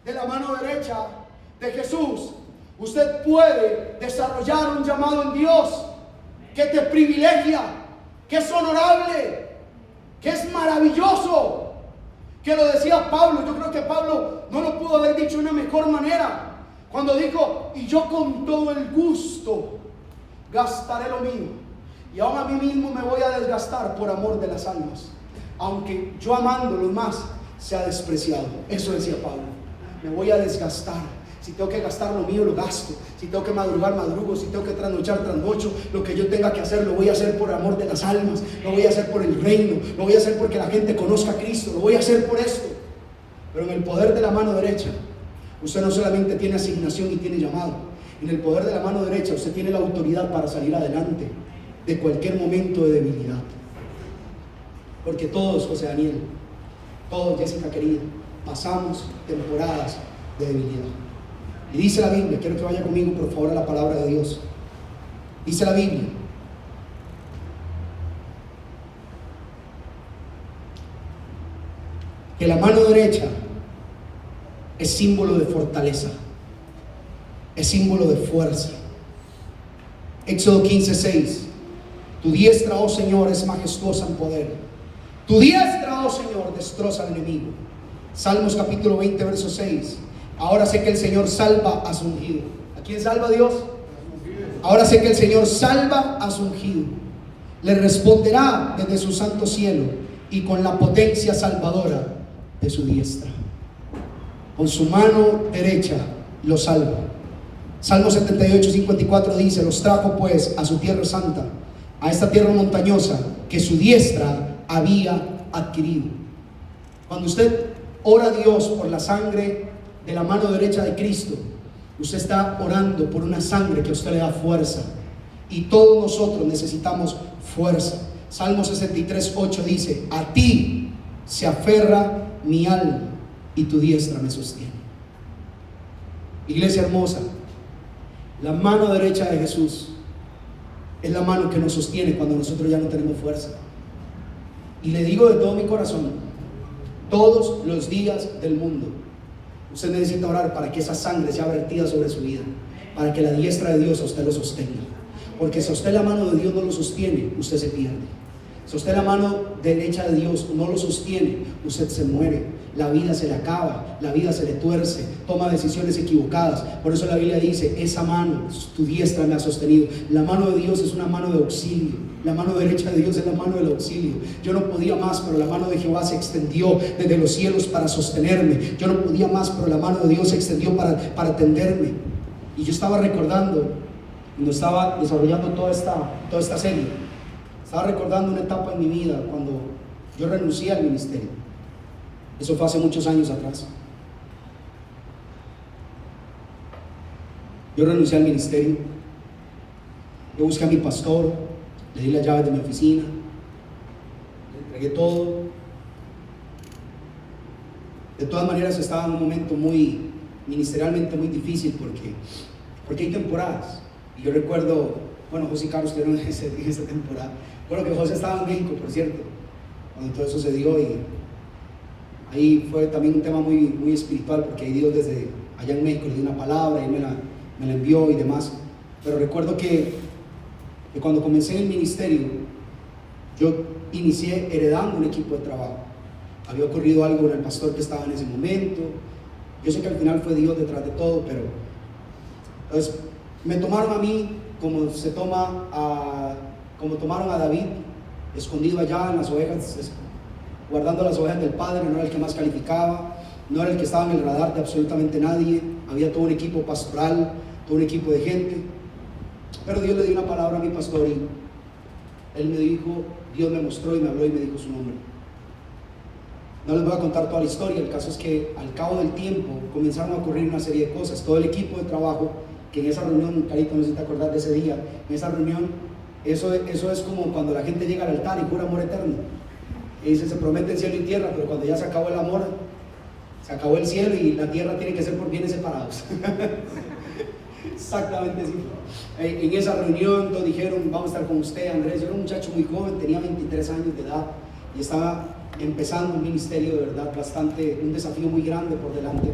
de la mano derecha de Jesús. Usted puede desarrollar un llamado en Dios que te privilegia, que es honorable, que es maravilloso, que lo decía Pablo. Yo creo que Pablo no lo pudo haber dicho de una mejor manera cuando dijo: y yo con todo el gusto gastaré lo mío, y aún a mí mismo me voy a desgastar por amor de las almas, aunque yo amándolos más sea despreciado. Eso decía Pablo: me voy a desgastar. Si tengo que gastar lo mío, lo gasto. Si tengo que madrugar, madrugo. Si tengo que trasnochar, trasnocho. Lo que yo tenga que hacer, lo voy a hacer por amor de las almas. Lo voy a hacer por el reino. Lo voy a hacer porque la gente conozca a Cristo. Lo voy a hacer por esto. Pero en el poder de la mano derecha, usted no solamente tiene asignación y tiene llamado. En el poder de la mano derecha, usted tiene la autoridad para salir adelante de cualquier momento de debilidad. Porque todos, José Daniel, todos, Jessica querida, pasamos temporadas de debilidad. Y dice la Biblia, quiero que vaya conmigo por favor a la palabra de Dios. Dice la Biblia que la mano derecha es símbolo de fortaleza, es símbolo de fuerza. Éxodo 15:6: tu diestra, oh Señor, es majestuosa en poder. Tu diestra, oh Señor, destroza al enemigo. Salmos capítulo 20, verso 6: ahora sé que el Señor salva a su ungido. ¿A quién salva Dios? Ahora sé que el Señor salva a su ungido. Le responderá desde su santo cielo y con la potencia salvadora de su diestra. Con su mano derecha lo salva. Salmo 78:54 dice: los trajo pues a su tierra santa, a esta tierra montañosa que su diestra había adquirido. Cuando usted ora a Dios por la sangre de la mano derecha de Cristo, usted está orando por una sangre que a usted le da fuerza. Y todos nosotros necesitamos fuerza. Salmo 63:8 dice: a ti se aferra mi alma y tu diestra me sostiene. Iglesia hermosa, la mano derecha de Jesús es la mano que nos sostiene cuando nosotros ya no tenemos fuerza. Y le digo de todo mi corazón, todos los días del mundo, usted necesita orar para que esa sangre sea vertida sobre su vida, para que la diestra de Dios a usted lo sostenga. Porque si a usted la mano de Dios no lo sostiene, usted se pierde. Si a usted la mano derecha de Dios no lo sostiene, usted se muere. La vida se le acaba, la vida se le tuerce, toma decisiones equivocadas. Por eso la Biblia dice: esa mano, tu diestra me ha sostenido. La mano de Dios es una mano de auxilio. La mano derecha de Dios es la mano del auxilio. Yo no podía más, pero la mano de Jehová se extendió desde los cielos para sostenerme. Yo no podía más, pero la mano de Dios se extendió para tenderme. Y yo estaba recordando, cuando estaba desarrollando toda esta serie, estaba recordando una etapa en mi vida cuando yo renuncié al ministerio. Eso fue hace muchos años atrás. Yo renuncié al ministerio. Yo busqué a mi pastor, le di las llaves de mi oficina, le entregué todo. De todas maneras estaba en un momento ministerialmente muy difícil porque hay temporadas. Y yo recuerdo Bueno, José y Carlos estuvieron en esa temporada. Bueno, que José estaba en México, por cierto, cuando todo eso se dio, y ahí fue también un tema muy espiritual, porque ahí Dios desde allá en México le dio una palabra y me la envió y demás. Pero recuerdo que cuando comencé en el ministerio, yo inicié heredando un equipo de trabajo. Había ocurrido algo con el pastor que estaba en ese momento. Yo sé que al final fue Dios detrás de todo, pero entonces me tomaron a mí como tomaron a David, escondido allá en las ovejas, guardando las ovejas del padre. No era el que más calificaba, no era el que estaba en el radar de absolutamente nadie. Había todo un equipo pastoral, todo un equipo de gente, pero Dios le dio una palabra a mi pastor y él me dijo, Dios me mostró y me habló y me dijo su nombre. No les voy a contar toda la historia. El caso es que al cabo del tiempo comenzaron a ocurrir una serie de cosas. Todo el equipo de trabajo, que en esa reunión, Carito, no sé si te acordás de ese día, en esa reunión, eso es como cuando la gente llega al altar y jura amor eterno y dice, se promete cielo y tierra, pero cuando ya se acabó el amor, se acabó el cielo y la tierra tiene que ser por bienes separados. Exactamente así. En esa reunión todos dijeron, vamos a estar con usted, Andrés. Yo era un muchacho muy joven, tenía 23 años de edad y estaba empezando un ministerio de verdad un desafío muy grande por delante.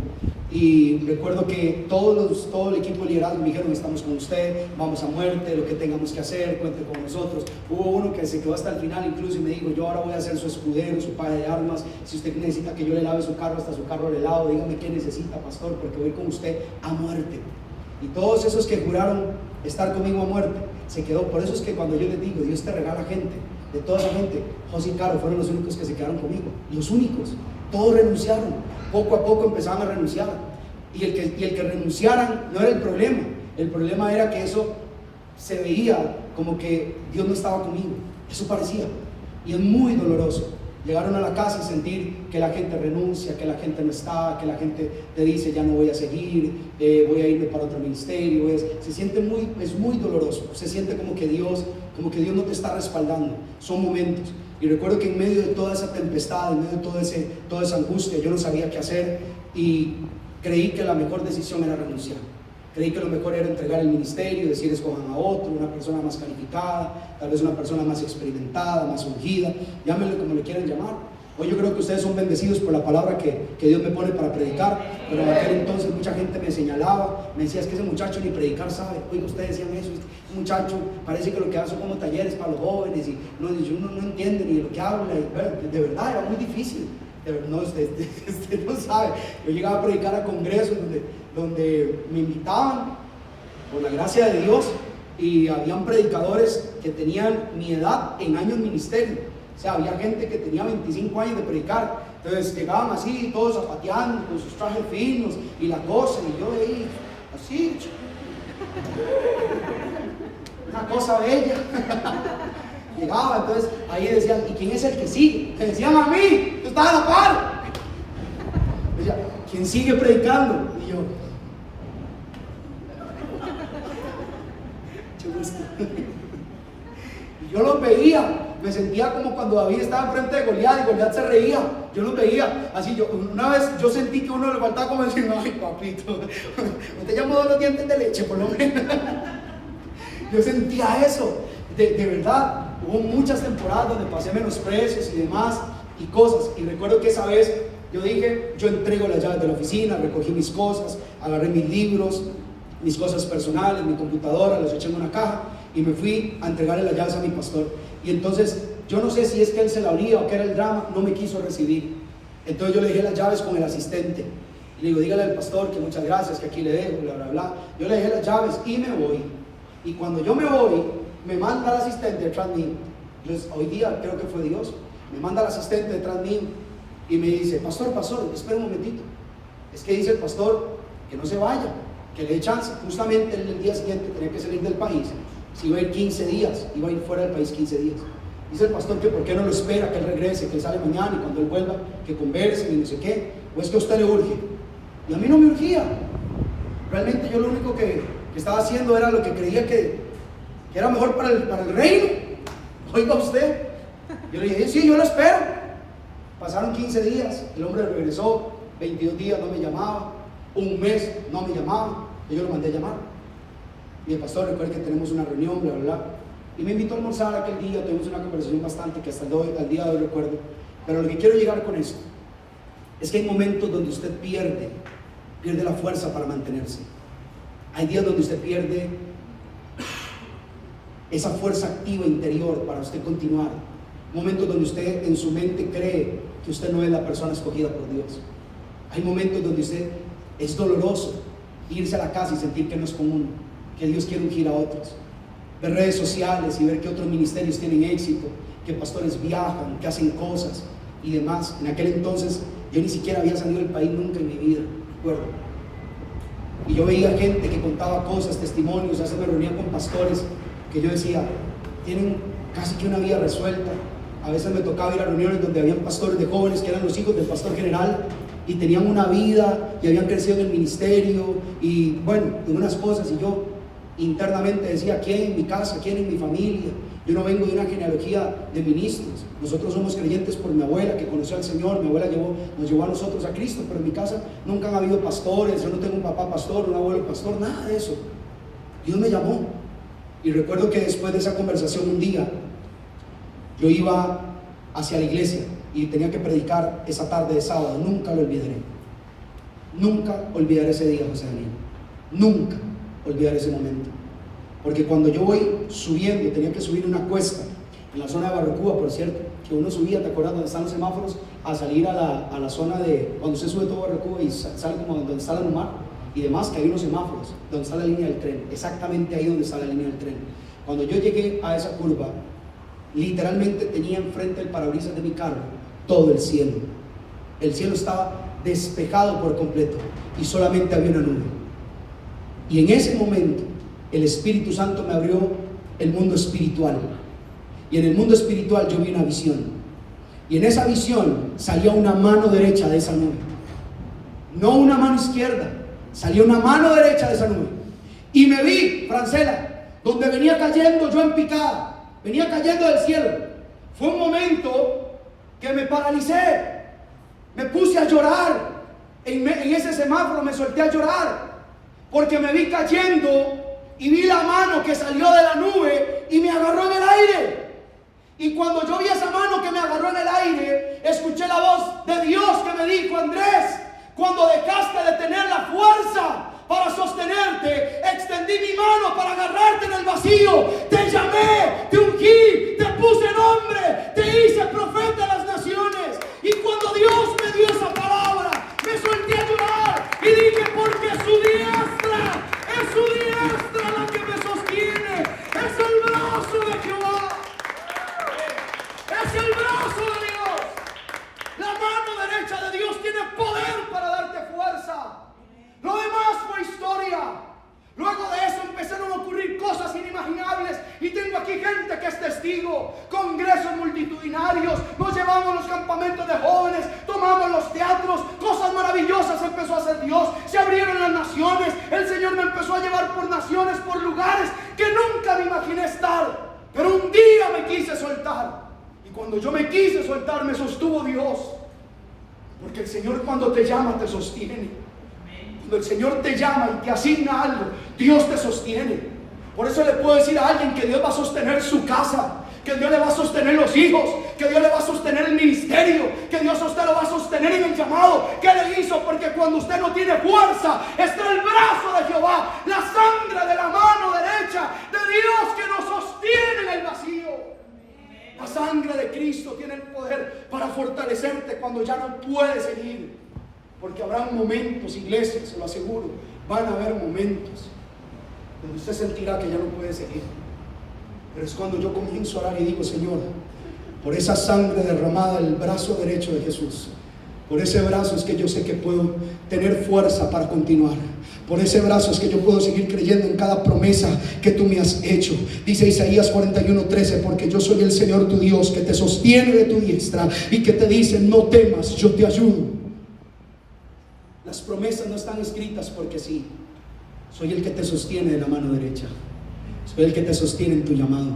Y recuerdo que todo el equipo de liderazgo me dijeron, estamos con usted, vamos a muerte, lo que tengamos que hacer, cuente con nosotros. Hubo uno que se quedó hasta el final incluso y me dijo, yo ahora voy a ser su escudero, su padre de armas. Si usted necesita que yo le lave su carro, hasta su carro le lavo, dígame qué necesita, pastor, porque voy con usted a muerte. Y todos esos que juraron estar conmigo a muerte, se quedó. Por eso es que cuando yo les digo, Dios te regala gente, de toda esa gente, José y Caro fueron los únicos que se quedaron conmigo, los únicos. Todos renunciaron, poco a poco empezaban a renunciar, y el que renunciaran no era el problema era que eso se veía como que Dios no estaba conmigo. Eso parecía, y es muy doloroso llegaron a la casa y sentir que la gente renuncia, que la gente no está, que la gente te dice ya no voy a seguir, voy a irme para otro ministerio. Se siente es muy doloroso, se siente como que Dios no te está respaldando. Son momentos. Y recuerdo que en medio de toda esa tempestad, en medio de toda esa angustia, yo no sabía qué hacer y creí que la mejor decisión era renunciar. Creí que lo mejor era entregar el ministerio, decir escojan a otro, una persona más calificada, tal vez una persona más experimentada, más ungida, llámenle como le quieran llamar. Hoy yo creo que ustedes son bendecidos por la palabra que Dios me pone para predicar, pero en aquel entonces mucha gente me señalaba, me decía, es que ese muchacho ni predicar sabe. Oiga, ustedes decían eso, este muchacho parece que lo que hace son como talleres para los jóvenes y uno no entiende ni lo que habla, y de verdad era muy difícil. No, usted no sabe. Yo llegaba a predicar a congresos donde me invitaban por la gracia de Dios y habían predicadores que tenían mi edad en años ministerio. O sea, había gente que tenía 25 años de predicar. Entonces llegaban así, todos zapateando con sus trajes finos y la cosa, y yo ahí, así, una cosa bella. Llegaba, entonces ahí decían, ¿y quién es el que sigue? Me decían a mí, yo estaba a la par. Decía, ¿quién sigue predicando? Y yo, mucho gusto. Y yo los veía, me sentía como cuando David estaba enfrente de Goliat y Goliat se reía. Yo los veía, así una vez yo sentí que a uno le faltaba como decir, ay papito, usted ya mudó los dientes de leche por lo menos. Yo sentía eso, de verdad. Hubo muchas temporadas donde pasé menosprecios y demás y cosas, y recuerdo que esa vez yo dije, yo entrego las llaves de la oficina, recogí mis cosas, agarré mis libros, mis cosas personales, mi computadora, las eché en una caja y me fui a entregarle las llaves a mi pastor. Y entonces yo no sé si es que él se la olía o que era el drama, no me quiso recibir. Entonces yo le dejé las llaves con el asistente y le digo, dígale al pastor que muchas gracias, que aquí le dejo, bla bla bla. Yo le dejé las llaves y me voy, y cuando yo me voy me manda el asistente detrás mío. Entonces, hoy día creo que fue Dios. Me manda el asistente detrás mío y me dice, pastor, espera un momentito. Es que dice el pastor que no se vaya, que le dé chance. Justamente el día siguiente tenía que salir del país. Si iba a ir 15 días, iba a ir fuera del país 15 días. Dice el pastor que por qué no lo espera, que él regrese, que él sale mañana y cuando él vuelva, que conversen y no sé qué. O es que a usted le urge. Y a mí no me urgía. Realmente yo lo único que estaba haciendo era lo que creía que era mejor para el reino. Oiga usted. Yo le dije, sí, yo lo espero. Pasaron 15 días, el hombre regresó, 22 días no me llamaba, un mes no me llamaba, y yo lo mandé a llamar. Y el pastor, recuerda que tenemos una reunión, bla, bla, bla. Y me invitó a almorzar aquel día, tuvimos una conversación bastante que hasta el día de hoy recuerdo. Pero lo que quiero llegar con esto es que hay momentos donde usted pierde la fuerza para mantenerse. Hay días donde usted pierde esa fuerza activa interior para usted continuar. Momentos donde usted en su mente cree que usted no es la persona escogida por Dios. Hay momentos donde usted es doloroso irse a la casa y sentir que no es común, que Dios quiere ungir a otros. Ver redes sociales y ver que otros ministerios tienen éxito, que pastores viajan, que hacen cosas y demás. En aquel entonces yo ni siquiera había salido del país nunca en mi vida, recuerdo. Y yo veía gente que contaba cosas, testimonios. A veces me reunía con pastores que yo decía, tienen casi que una vida resuelta. A veces me tocaba ir a reuniones donde habían pastores de jóvenes que eran los hijos del pastor general y tenían una vida y habían crecido en el ministerio y bueno, en unas cosas. Y yo internamente decía, ¿quién en mi casa? ¿Quién en mi familia? Yo no vengo de una genealogía de ministros. Nosotros somos creyentes por mi abuela que conoció al Señor. Mi abuela nos llevó a nosotros a Cristo, pero en mi casa nunca han habido pastores. Yo no tengo un papá pastor, un abuelo pastor, nada de eso. Dios me llamó. Y recuerdo que después de esa conversación un día, yo iba hacia la iglesia y tenía que predicar esa tarde de sábado. Nunca lo olvidaré. Nunca olvidaré ese día, José Daniel. Nunca olvidaré ese momento. Porque cuando yo voy subiendo, tenía que subir una cuesta en la zona de Barrancuba, por cierto, que uno subía, ¿te acuerdas? Donde están los semáforos, a salir a la zona de, cuando usted sube todo Barrancuba y sale como donde está la Numar y demás, que hay unos semáforos, donde está la línea del tren, exactamente ahí donde está la línea del tren. Cuando yo llegué a esa curva, literalmente tenía enfrente el parabrisas de mi carro todo el cielo. El cielo estaba despejado por completo y solamente había una nube. Y en ese momento el Espíritu Santo me abrió el mundo espiritual. Y en el mundo espiritual yo vi una visión. Y en esa visión salía una mano derecha de esa nube. No una mano izquierda, salía una mano derecha de esa nube. Y me vi, Francela, donde venía cayendo yo en picada. Venía cayendo del cielo. Fue un momento que me paralicé. Me puse a llorar. En ese semáforo me solté a llorar. Porque me vi cayendo y vi la mano que salió de la nube y me agarró en el aire. Y cuando yo vi esa mano que me agarró en el aire, escuché la voz de Dios que me dijo, Andrés, cuando dejaste de tener la fuerza para sostenerte, extendí mi mano para agarrarte en el vacío. Te llamé, te ungí, te puse nombre, te hice profeta a las naciones. Y cuando Dios me dio esa palabra, me solté a llorar y dije, porque su diestra, es su diestra la que me sostiene, es el brazo de Jehová, es el brazo de Dios. La mano derecha de Dios tiene poder para darte fuerza. Lo demás fue historia. Luego de eso empezaron a ocurrir cosas inimaginables. Y tengo aquí gente que es testigo. Congresos multitudinarios. Nos llevamos a los campamentos de jóvenes. Tomamos los teatros. Cosas maravillosas empezó a hacer Dios. Se abrieron las naciones. El Señor me empezó a llevar por naciones, por lugares que nunca me imaginé estar. Pero un día me quise soltar. Y cuando yo me quise soltar, me sostuvo Dios. Porque el Señor cuando te llama te sostiene. Cuando el Señor te llama y te asigna algo, Dios te sostiene. Por eso le puedo decir a alguien que Dios va a sostener su casa, que Dios le va a sostener los hijos, que Dios le va a sostener el ministerio, que Dios a usted lo va a sostener en el llamado que le hizo, porque cuando usted no tiene fuerza, está el brazo de Jehová, la sangre de la mano derecha de Dios que nos sostiene en el vacío. La sangre de Cristo tiene el poder para fortalecerte cuando ya no puedes seguir. Porque habrá momentos, iglesia, se lo aseguro, van a haber momentos donde usted sentirá que ya no puede seguir. Pero es cuando yo comienzo a orar y digo, Señor, por esa sangre derramada del brazo derecho de Jesús, por ese brazo es que yo sé que puedo tener fuerza para continuar. Por ese brazo es que yo puedo seguir creyendo en cada promesa que tú me has hecho. Dice Isaías 41:13, porque yo soy el Señor tu Dios, que te sostiene de tu diestra y que te dice, no temas, yo te ayudo. Las promesas no están escritas porque sí. Soy el que te sostiene de la mano derecha. Soy el que te sostiene en tu llamado.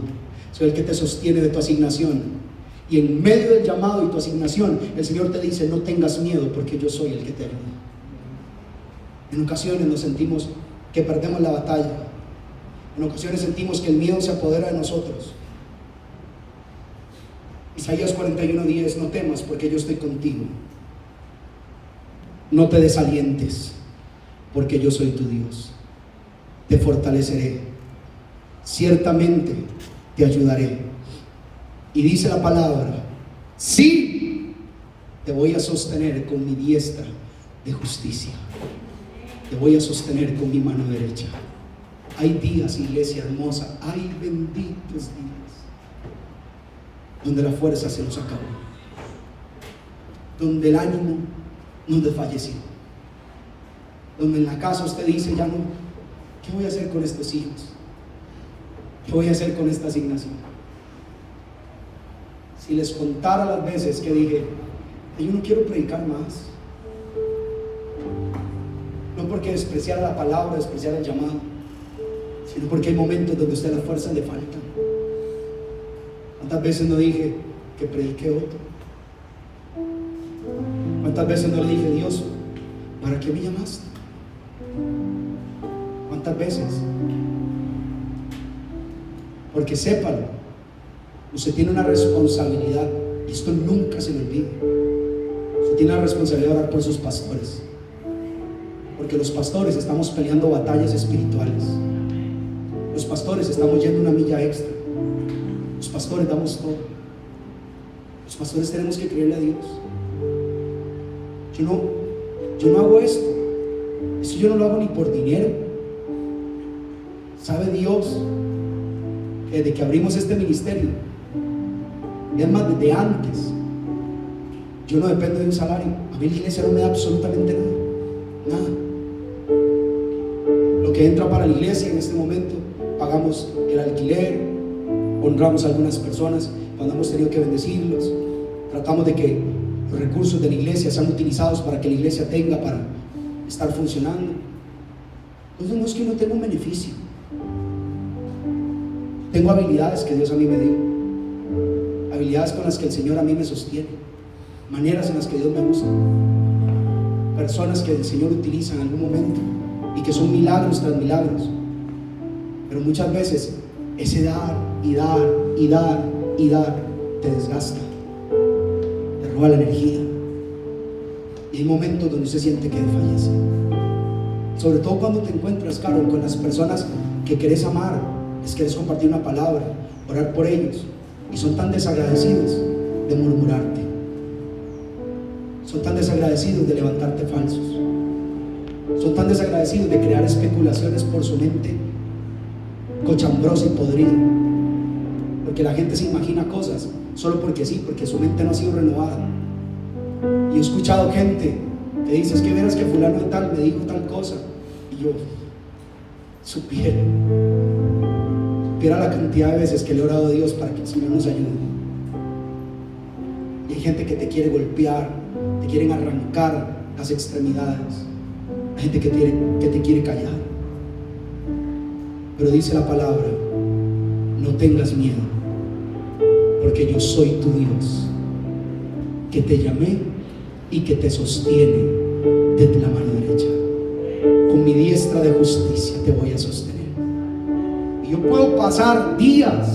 Soy el que te sostiene de tu asignación. Y en medio del llamado y tu asignación, el Señor te dice, no tengas miedo porque yo soy el que te ayuda. En ocasiones nos sentimos que perdemos la batalla. En ocasiones sentimos que el miedo se apodera de nosotros. Isaías 41:10, no temas porque yo estoy contigo. No te desalientes porque yo soy tu Dios. Te fortaleceré. Ciertamente te ayudaré. Y dice la palabra, sí, te voy a sostener con mi diestra de justicia. Te voy a sostener con mi mano derecha. Hay días, iglesia hermosa, hay benditos días donde la fuerza se nos acabó, donde el ánimo nos desfalleció, donde en la casa usted dice, ya no, ¿qué voy a hacer con estos hijos? ¿Qué voy a hacer con esta asignación? Si les contara las veces que dije, yo no quiero predicar más, no porque despreciara la palabra, despreciara el llamado, sino porque hay momentos donde a usted las fuerzas le faltan. ¿Cuántas veces no dije que prediqué otro? ¿Cuántas veces no le dije, Dios, ¿para qué me llamaste? ¿Cuántas veces? Porque sépalo, usted tiene una responsabilidad, y esto nunca se le olvide. Usted tiene la responsabilidad de orar por sus pastores, porque los pastores estamos peleando batallas espirituales. Los pastores estamos yendo una milla extra. Los pastores damos todo. Los pastores tenemos que creerle a Dios. Yo no hago esto. Eso yo no lo hago ni por dinero. ¿Sabe Dios que desde que abrimos este ministerio, es más, desde antes, yo no dependo de un salario? A mí la iglesia no me da absolutamente nada. Nada. Lo que entra para la iglesia en este momento, pagamos el alquiler, honramos a algunas personas cuando hemos tenido que bendecirlos, tratamos de que los recursos de la iglesia sean utilizados para que la iglesia tenga para estar funcionando. Entonces no es que no tenga un beneficio, tengo habilidades que Dios a mí me dio, habilidades con las que el Señor a mí me sostiene, maneras en las que Dios me usa, personas que el Señor utiliza en algún momento y que son milagros tras milagros. Pero muchas veces ese dar y dar y dar y dar te desgasta, te roba la energía, y hay momentos donde se siente que desfallece. Sobre todo cuando te encuentras, Carol, con las personas que querés amar, les querés compartir una palabra, orar por ellos, y son tan desagradecidos de murmurarte, son tan desagradecidos de levantarte falsos, son tan desagradecidos de crear especulaciones por su mente cochambrosa y podrida, porque la gente se imagina cosas solo porque sí, porque su mente no ha sido renovada. Y he escuchado gente que dice, es que verás que fulano de tal me dijo tal cosa, y yo supiera la cantidad de veces que le he orado a Dios para que el Señor nos ayude. Y hay gente que te quiere golpear, te quieren arrancar las extremidades, hay gente que te quiere callar. Pero dice la palabra, no tengas miedo, porque yo soy tu Dios, que te llamé y que te sostiene desde la mano derecha. Con mi diestra de justicia te voy a sostener. Y yo puedo pasar días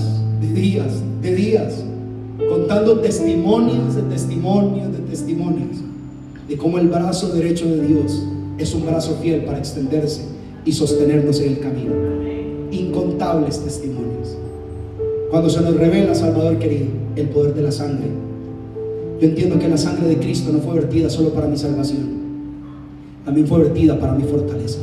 contando testimonios de cómo el brazo derecho de Dios es un brazo fiel para extenderse y sostenernos en el camino. Incontables testimonios. Cuando se nos revela, Salvador querido, el poder de la sangre, yo entiendo que la sangre de Cristo no fue vertida solo para mi salvación, también fue vertida para mi fortaleza.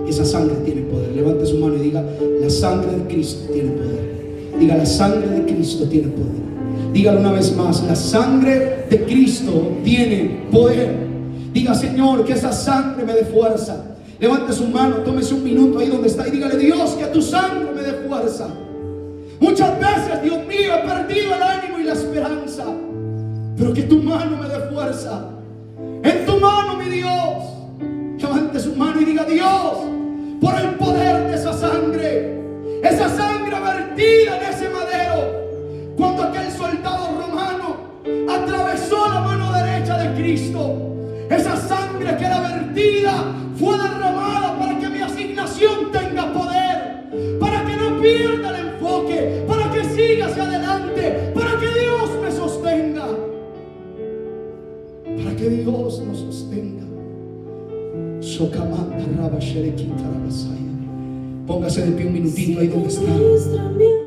Esa sangre tiene poder. Levante su mano y diga, la sangre de Cristo tiene poder. Diga, la sangre de Cristo tiene poder. Dígalo una vez más, la sangre de Cristo tiene poder. Diga, Señor, que esa sangre me dé fuerza. Levante su mano, tómese un minuto ahí donde está y dígale, Dios, que tu sangre me dé fuerza. Muchas veces, Dios mío, he perdido el ánimo y la esperanza, pero que tu mano me dé fuerza. En tu mano, mi Dios. Levante su mano y diga, Dios, por el poder de esa sangre vertida en ese madero, cuando aquel soldado romano atravesó la mano derecha de Cristo, esa sangre que era vertida fue derramada para que mi asignación tenga poder, que Dios nos sostenga. Socamanda Rabashere Quintarabasaya. Póngase de pie un minutito ahí donde está.